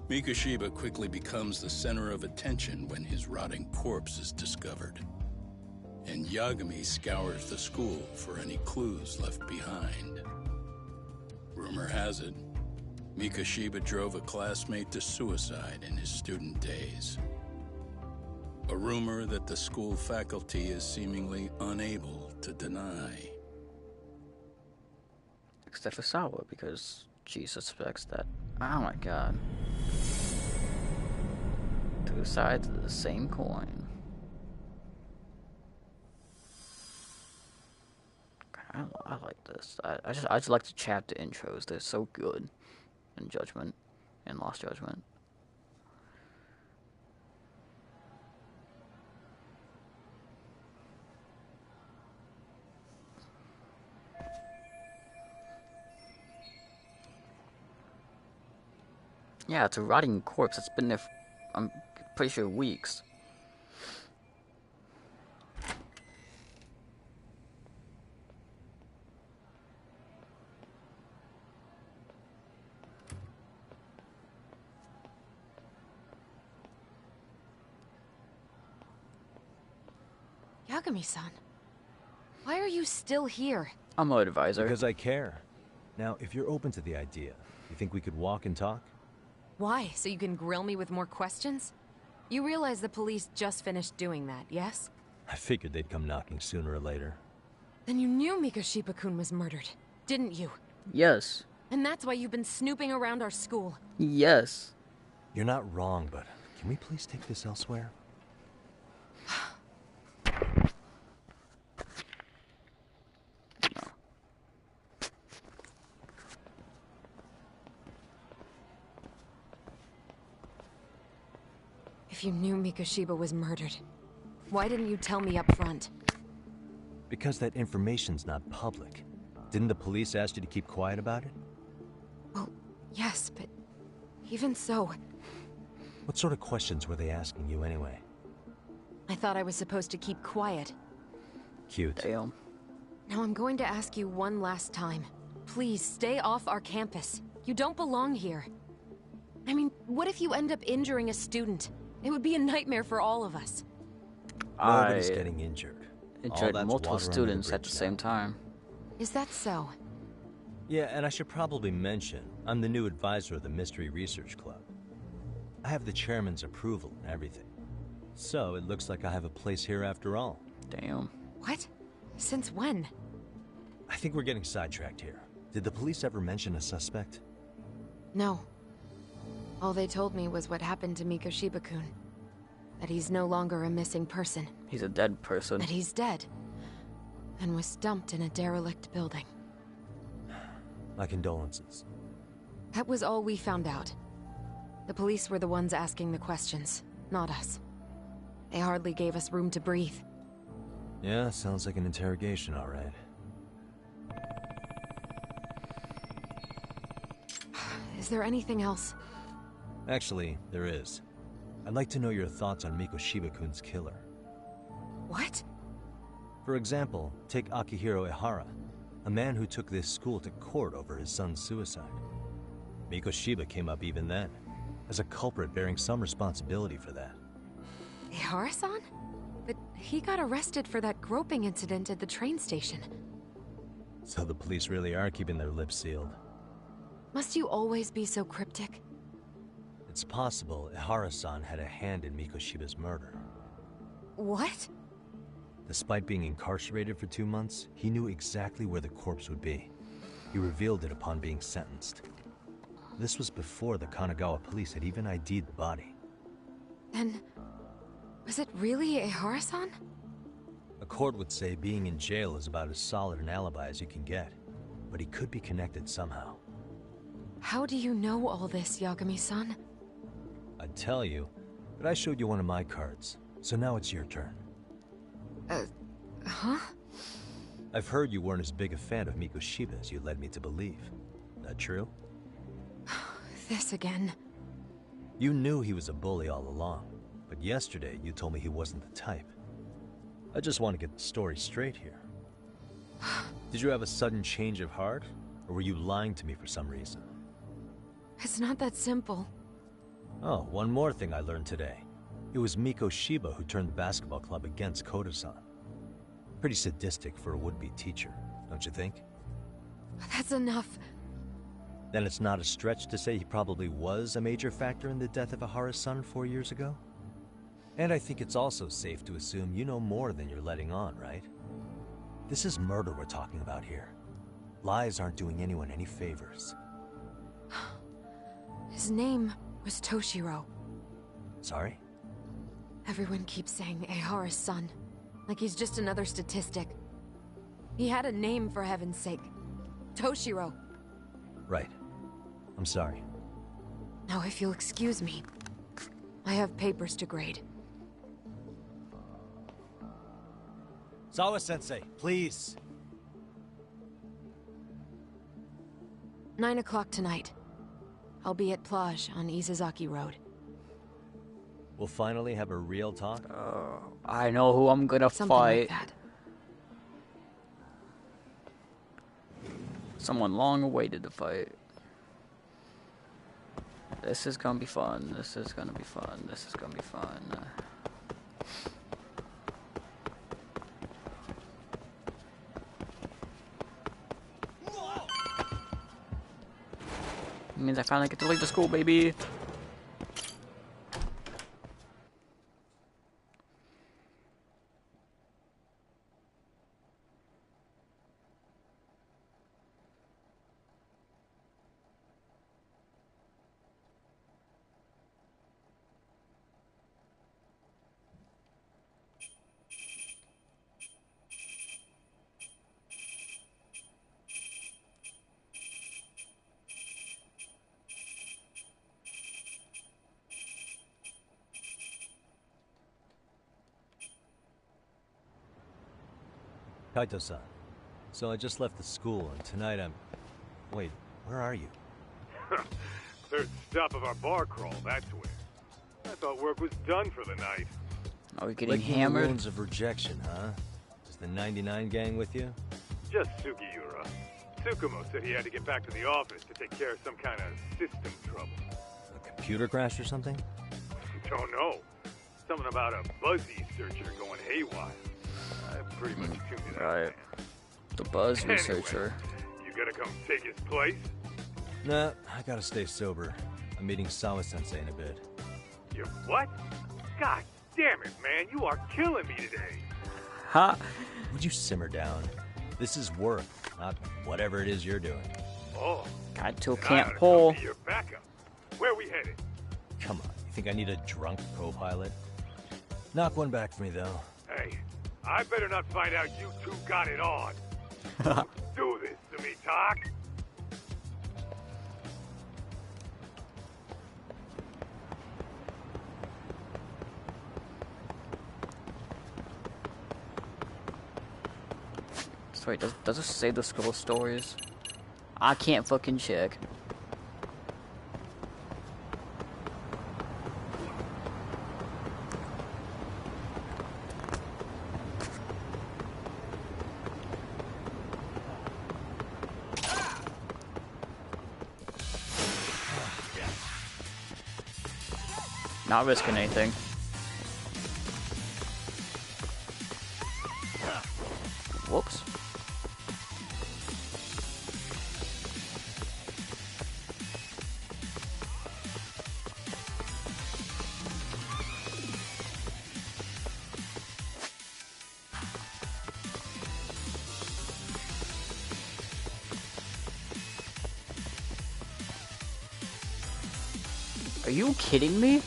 Mikoshiba quickly becomes the center of attention when his rotting corpse is discovered. And Yagami scours the school for any clues left behind. Rumor has it, Mikashiba drove a classmate to suicide in his student days. A rumor that the school faculty is seemingly unable to deny. Except for Sawa, because she suspects that. Oh my god. Two sides of the same coin. I like this. I just like the chapter intros. They're so good in Judgment and Lost Judgment. Yeah, it's a rotting corpse. It's been there for, I'm pretty sure, weeks. Yagami-san, why are you still here? I'm an advisor. Because I care. Now, if you're open to the idea, you think we could walk and talk? Why? So you can grill me with more questions? You realize the police just finished doing that, yes? I figured they'd come knocking sooner or later. Then you knew Mikashiba-kun was murdered, didn't you? Yes. And that's why you've been snooping around our school. Yes. You're not wrong, but can we please take this elsewhere? If you knew Mikashiba was murdered, why didn't you tell me up front? Because that information's not public. Didn't the police ask you to keep quiet about it? Well, yes, but even so... What sort of questions were they asking you anyway? I thought I was supposed to keep quiet. Cute. Damn. Now I'm going to ask you one last time. Please, stay off our campus. You don't belong here. I mean, what if you end up injuring a student? It would be a nightmare for all of us. Nobody's getting injured. Injured multiple students at the same time. Is that so? Yeah, and I should probably mention, I'm the new advisor of the Mystery Research Club. I have the chairman's approval and everything. So, it looks like I have a place here after all. Damn. What? Since when? I think we're getting sidetracked here. Did the police ever mention a suspect? No. All they told me was what happened to Mikashiba-kun. That he's no longer a missing person. He's a dead person. That he's dead. And was dumped in a derelict building. My condolences. That was all we found out. The police were the ones asking the questions, not us. They hardly gave us room to breathe. Yeah, sounds like an interrogation, all right. Is there anything else? Actually, there is. I'd like to know your thoughts on Mikashiba-kun's killer. What? For example, take Akihiro Ehara, a man who took this school to court over his son's suicide. Mikashiba came up even then, as a culprit bearing some responsibility for that. Ehara-san? But he got arrested for that groping incident at the train station. So the police really are keeping their lips sealed. Must you always be so cryptic? It's possible Ehara-san had a hand in Mikoshiba's murder. What? Despite being incarcerated for 2 months, he knew exactly where the corpse would be. He revealed it upon being sentenced. This was before the Kanagawa police had even ID'd the body. Then, was it really Ehara-san? A court would say being in jail is about as solid an alibi as you can get, but he could be connected somehow. How do you know all this, Yagami-san? I'd tell you, but I showed you one of my cards, so now it's your turn. Huh? I've heard you weren't as big a fan of Mikoshiba as you led me to believe. That true? This again. You knew he was a bully all along, but yesterday you told me he wasn't the type. I just want to get the story straight here. Did you have a sudden change of heart, or were you lying to me for some reason? It's not that simple. Oh, one more thing I learned today. It was Mikoshiba who turned the basketball club against Koda-san. Pretty sadistic for a would-be teacher, don't you think? That's enough. Then it's not a stretch to say he probably was a major factor in the death of Ahara's son 4 years ago? And I think it's also safe to assume you know more than you're letting on, right? This is murder we're talking about here. Lies aren't doing anyone any favors. His name was Toshiro. Sorry? Everyone keeps saying Ahara's son, like he's just another statistic. He had a name, for heaven's sake. Toshiro. Right. I'm sorry. Now, if you'll excuse me, I have papers to grade. Sawa-sensei, please. 9 o'clock tonight. I'll be at Plage on Izazaki Road. We'll finally have a real talk? I know who I'm gonna Something fight. like that. Someone long awaited to fight. This is gonna be fun. This is gonna be fun. This is gonna be fun. It means I finally get to leave the school, baby. Kaito-san. So I just left the school, and tonight I'm... Wait, where are you? Third stop of our bar crawl, that's where. I thought work was done for the night. Are we getting Licking the hammered? wounds of rejection, huh? Is the 99 gang with you? Just Sugiura. Tsukumo said he had to get back to the office to take care of some kind of system trouble. A computer crash or something? Don't know. Something about a Buzzy searcher going haywire. I pretty much tuned it out. Right. The Buzz Anyway, researcher. You gonna come take his place? Nah, I gotta stay sober. I'm meeting Sawa-sensei in a bit. You what? God damn it, man. You are killing me today. Huh? Would you simmer down? This is work, not whatever it is you're doing. Oh. Kaito then I can't oughta pull. come be your backup. Where we headed? Come on, you think I need a drunk co-pilot? Knock one back for me, though. Hey, I better not find out you two got it on. Do this to me, Talk. Wait, does it say the school stories? I can't fucking check. Not risking anything. Whoops. Are you kidding me?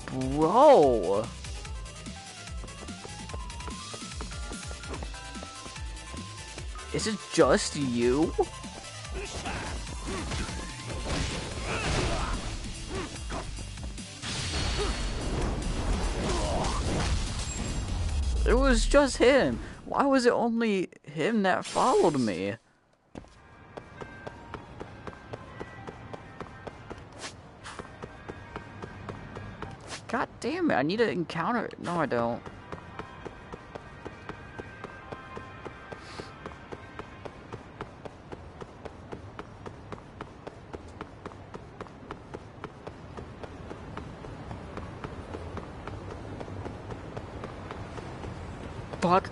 Bro. Is it just you? It was just him. Why was it only him that followed me? God damn it, I need to encounter it. No, I don't. fuck?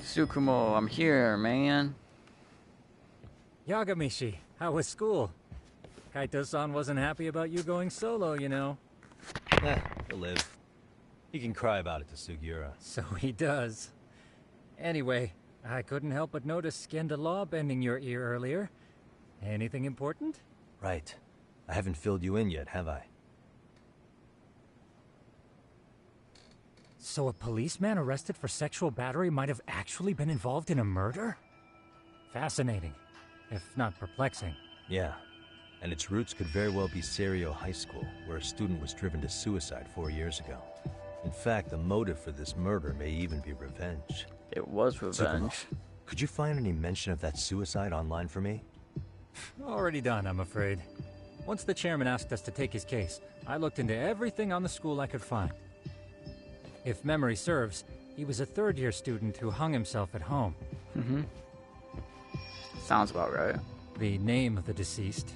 Tsukumo, I'm here, man. Yagamishi, how was school? Kaito-san wasn't happy about you going solo, you know. He'll live. He can cry about it to Sugiura. So he does. Anyway, I couldn't help but notice Skenda Law bending your ear earlier. Anything important? Right. I haven't filled you in yet, have I? So a policeman arrested for sexual battery might have actually been involved in a murder? Fascinating, if not perplexing. Yeah. And its roots could very well be Serio High School, where a student was driven to suicide 4 years ago. In fact, the motive for this murder may even be revenge. It was revenge. Tsukumo, could you find any mention of that suicide online for me? Already done, I'm afraid. Once the chairman asked us to take his case, I looked into everything on the school I could find. If memory serves, he was a third-year student who hung himself at home. Mm-hmm. Sounds about right. The name of the deceased,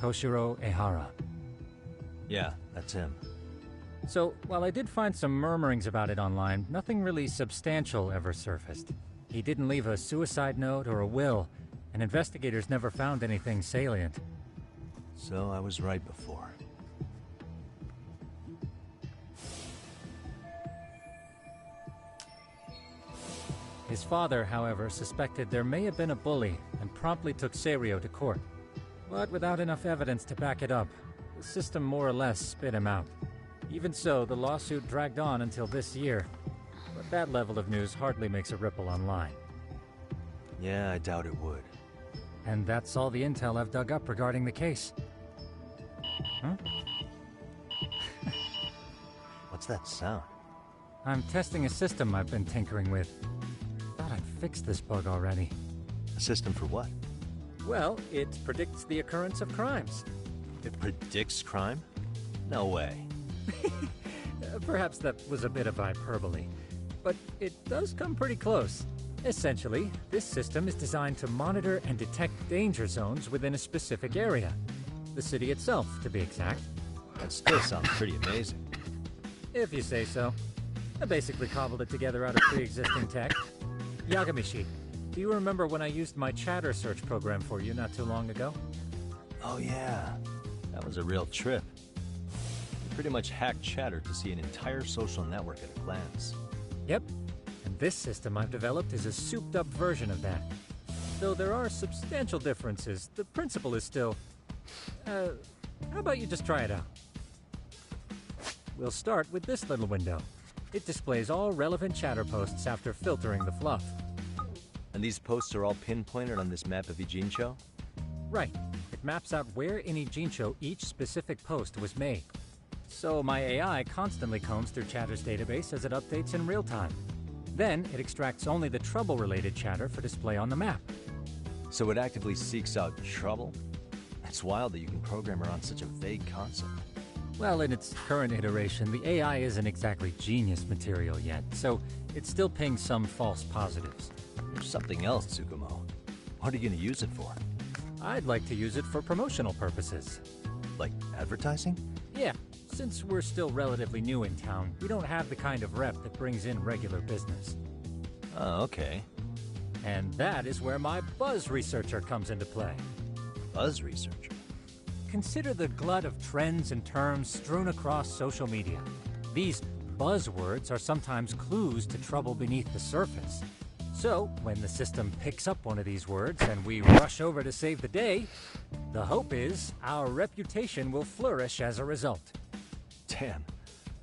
Toshiro Ehara. Yeah, that's him. So, while I did find some murmurings about it online, nothing really substantial ever surfaced. He didn't leave a suicide note or a will, and investigators never found anything salient. So I was right before. His father, however, suspected there may have been a bully and promptly took Serio to court. But without enough evidence to back it up, the system more or less spit him out. Even so, the lawsuit dragged on until this year. But that level of news hardly makes a ripple online. Yeah, I doubt it would. And that's all the intel I've dug up regarding the case. Huh? What's that sound? I'm testing a system I've been tinkering with. Thought I'd fixed this bug already. A system for what? Well, it predicts the occurrence of crimes. It predicts crime? No way. Perhaps that was a bit of hyperbole, but it does come pretty close. Essentially, this system is designed to monitor and detect danger zones within a specific area. The city itself, to be exact. That still sounds pretty amazing. If you say so. I basically cobbled it together out of pre-existing tech. Yagamishi, do you remember when I used my chatter search program for you not too long ago? Oh yeah, that was a real trip. You pretty much hacked chatter to see an entire social network at a glance. Yep, and this system I've developed is a souped-up version of that. Though there are substantial differences, the principle is still... how about you just try it out? We'll start with this little window. It displays all relevant chatter posts after filtering the fluff. And these posts are all pinpointed on this map of Ijincho? Right. It maps out where in Ijincho each specific post was made. So my AI constantly combs through Chatter's database as it updates in real time. Then it extracts only the trouble-related chatter for display on the map. So it actively seeks out trouble? It's wild that you can program around such a vague concept. Well, in its current iteration, the AI isn't exactly genius material yet, so it still pings some false positives. There's something else, Tsukumo. What are you going to use it for? I'd like to use it for promotional purposes. Like advertising? Yeah, since we're still relatively new in town, we don't have the kind of rep that brings in regular business. Oh, okay. And that is where my buzz researcher comes into play. Buzz researcher? Consider the glut of trends and terms strewn across social media. These buzzwords are sometimes clues to trouble beneath the surface. So, when the system picks up one of these words and we rush over to save the day, the hope is our reputation will flourish as a result. Damn,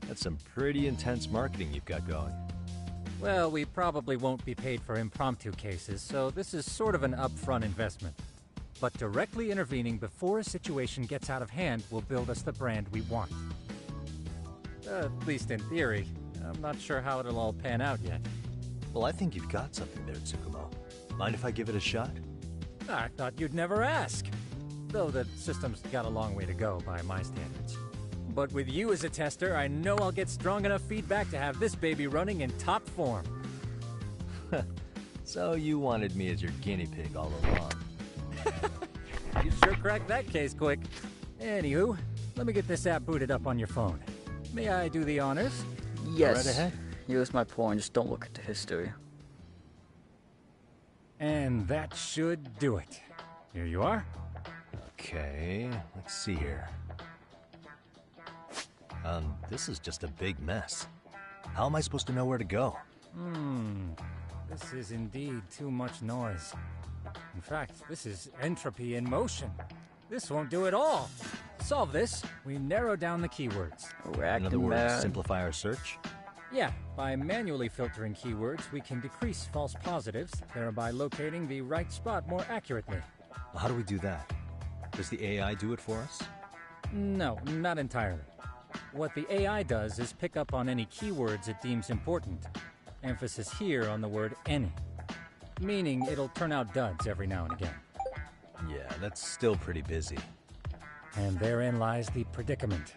that's some pretty intense marketing you've got going. Well, we probably won't be paid for impromptu cases, so this is sort of an upfront investment. But directly intervening before a situation gets out of hand will build us the brand we want. At least in theory. I'm not sure how it'll all pan out yet. Well, I think you've got something there, Tsukumo. Mind if I give it a shot? I thought you'd never ask. Though the system's got a long way to go by my standards. But with you as a tester, I know I'll get strong enough feedback to have this baby running in top form. So you wanted me as your guinea pig all along. You sure cracked that case quick. Anywho, let me get this app booted up on your phone. May I do the honors? Yes. Right ahead. Here's my point. Just don't look at the history. And that should do it. Here you are. Okay, let's see here. This is just a big mess. How am I supposed to know where to go? This is indeed too much noise. In fact, this is entropy in motion. This won't do it all. To solve this, we narrow down the keywords. In other words, simplify our search? Yeah, by manually filtering keywords, we can decrease false positives, thereby locating the right spot more accurately. Well, how do we do that? Does the AI do it for us? No, not entirely. What the AI does is pick up on any keywords it deems important. Emphasis here on the word any. Meaning it'll turn out duds every now and again. Yeah, that's still pretty busy. And therein lies the predicament.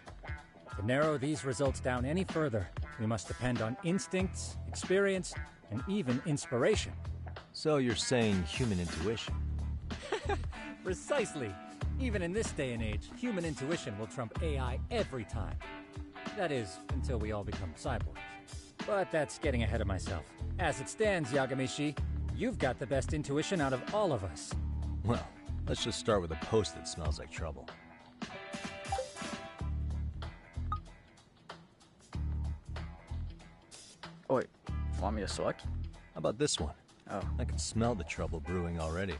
To narrow these results down any further, we must depend on instincts, experience, and even inspiration. So you're saying human intuition? Precisely. Even in this day and age, human intuition will trump AI every time. That is, until we all become cyborgs. But that's getting ahead of myself. As it stands, Yagamishi, you've got the best intuition out of all of us. Well, let's just start with a post that smells like trouble. Oh, wait. Want me to select? How about this one? Oh. I can smell the trouble brewing already.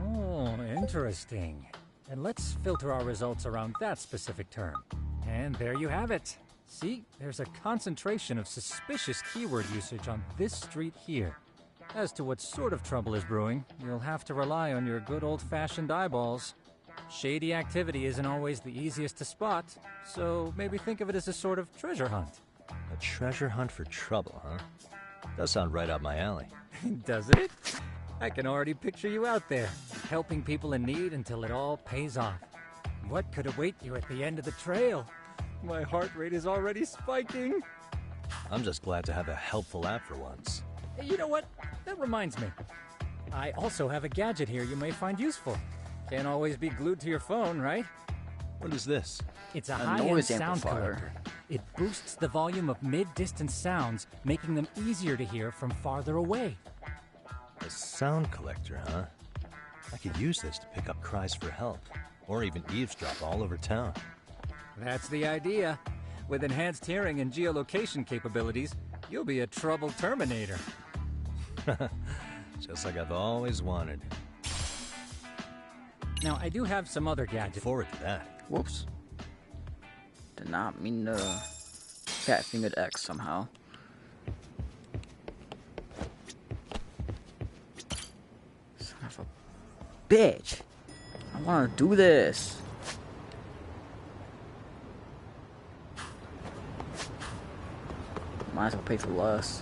Oh, interesting. And let's filter our results around that specific term. And there you have it. See, there's a concentration of suspicious keyword usage on this street here. As to what sort of trouble is brewing, you'll have to rely on your good old-fashioned eyeballs. Shady activity isn't always the easiest to spot, so maybe think of it as a sort of treasure hunt. A treasure hunt for trouble, huh? Does sound right up my alley. Does it? I can already picture you out there, helping people in need until it all pays off. What could await you at the end of the trail? My heart rate is already spiking. I'm just glad to have a helpful app for once. Hey, you know what? That reminds me. I also have a gadget here you may find useful. Can't always be glued to your phone, right? What is this? It's a high-end sound collector. It boosts the volume of mid-distance sounds, making them easier to hear from farther away. A sound collector, huh? I could use this to pick up cries for help, or even eavesdrop all over town. That's the idea. With enhanced hearing and geolocation capabilities, you'll be a trouble terminator. Just like I've always wanted. Now, I do have some other gadgets. Look forward to that. Whoops. Did not mean to fat fingered X somehow. Son of a bitch. I want to do this. Might as well pay for less.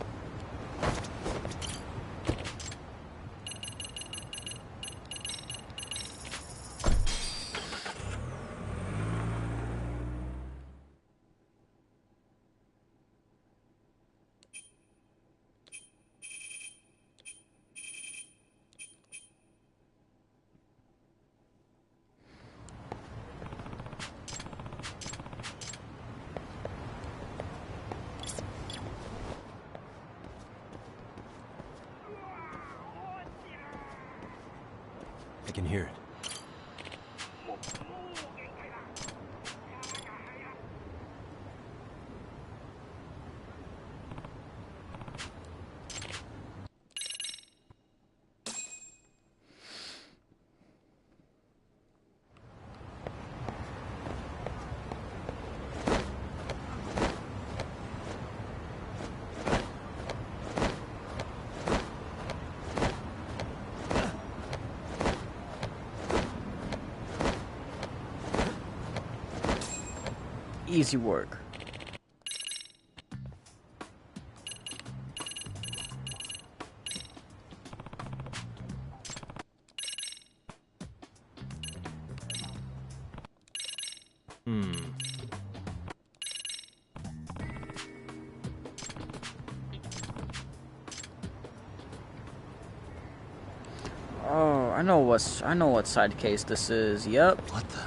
I can hear it. Easy work. I know what side case this is. Yep. What the?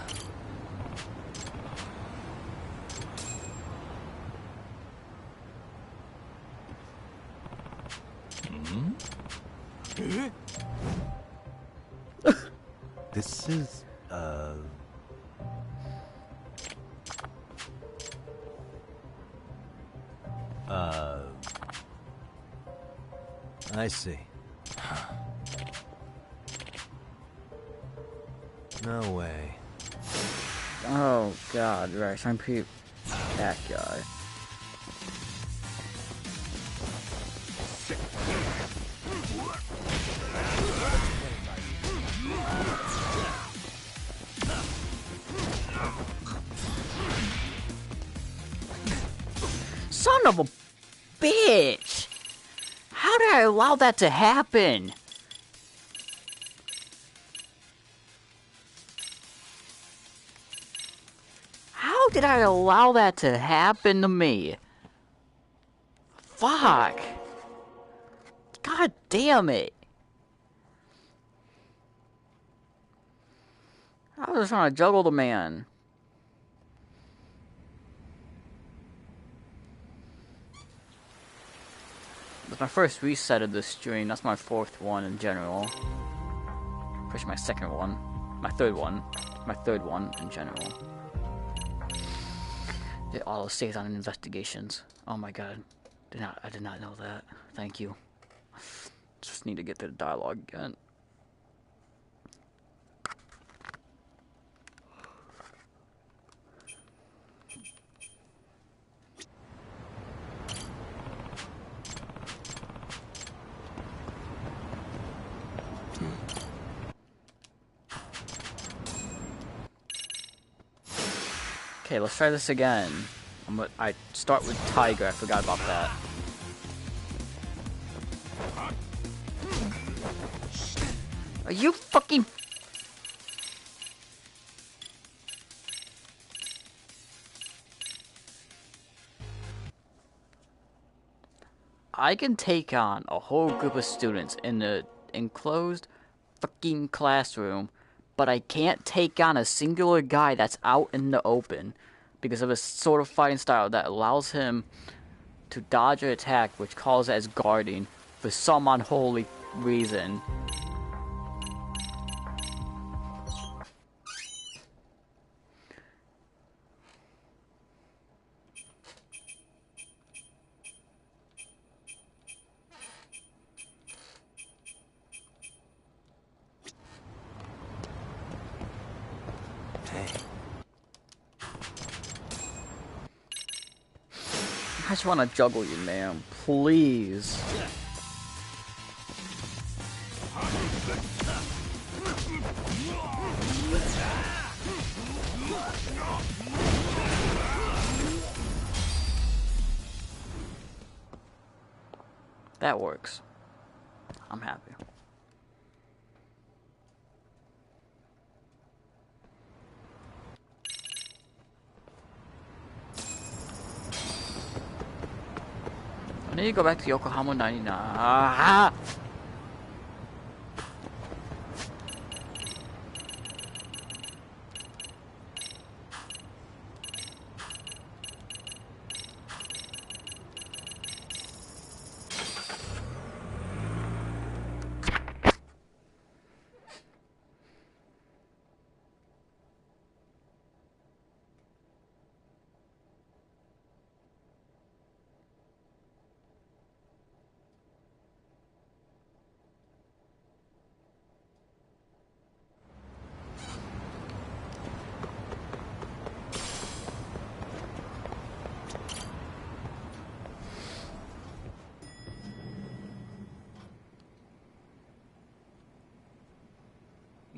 This is, I see. No way. Oh god, right, I'm that guy. Son of a bitch! How did I allow that to happen? How did I allow that to happen to me? Fuck! God damn it! I was just trying to juggle the man. That's my first reset of this stream. That's my fourth one in general. Push my second one. My third one. My third one in general. It auto saves on investigations. Oh my god. I did not know that. Thank you. Just need to get to the dialogue again. Okay, let's try this again. I start with Tiger, I forgot about that. Are you fucking... I can take on a whole group of students in the enclosed fucking classroom, but I can't take on a singular guy that's out in the open because of his sort of fighting style that allows him to dodge an attack, which calls as guarding for some unholy reason. I just want to juggle you, man. Please. That works. I'm happy. I need to go back to Yokohama 99. Ah!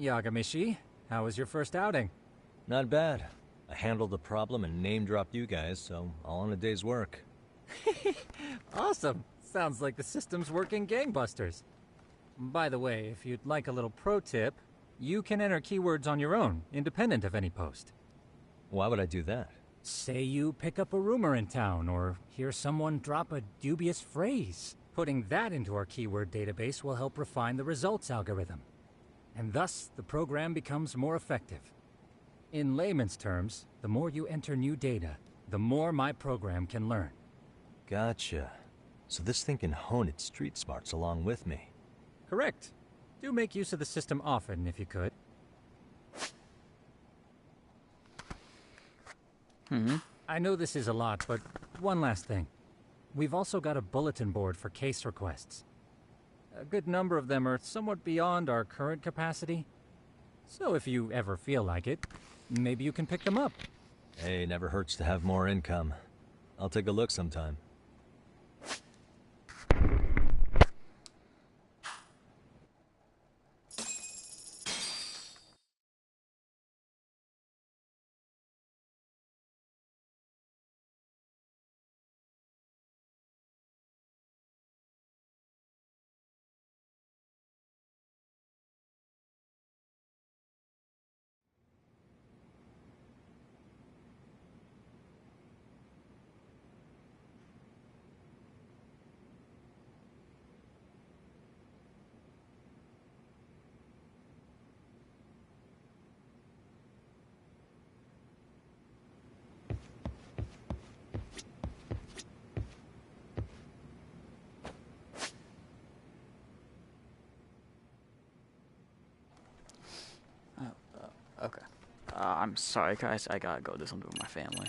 Yagamishi, how was your first outing? Not bad. I handled the problem and name-dropped you guys, so all in a day's work. Awesome. Sounds like the system's working gangbusters. By the way, if you'd like a little pro tip, you can enter keywords on your own, independent of any post. Why would I do that? Say you pick up a rumor in town, or hear someone drop a dubious phrase. Putting that into our keyword database will help refine the results algorithm. and thus the program becomes more effective. In layman's terms, the more you enter new data, the more my program can learn. Gotcha. So this thing can hone its street smarts along with me. Correct. Do make use of the system often if you could. I know this is a lot, but one last thing. We've also got a bulletin board for case requests. A good number of them are somewhat beyond our current capacity. So if you ever feel like it, maybe you can pick them up. Hey, never hurts to have more income. I'll take a look sometime. Okay. I'm sorry, guys. I gotta go do something with my family.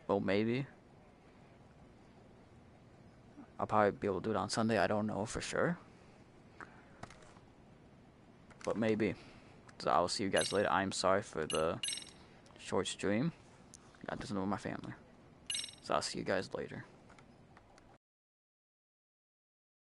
Well, maybe. I'll probably be able to do it on Sunday. I don't know for sure. But maybe. So I'll see you guys later. I'm sorry for the short stream. I gotta do something with my family. So I'll see you guys later.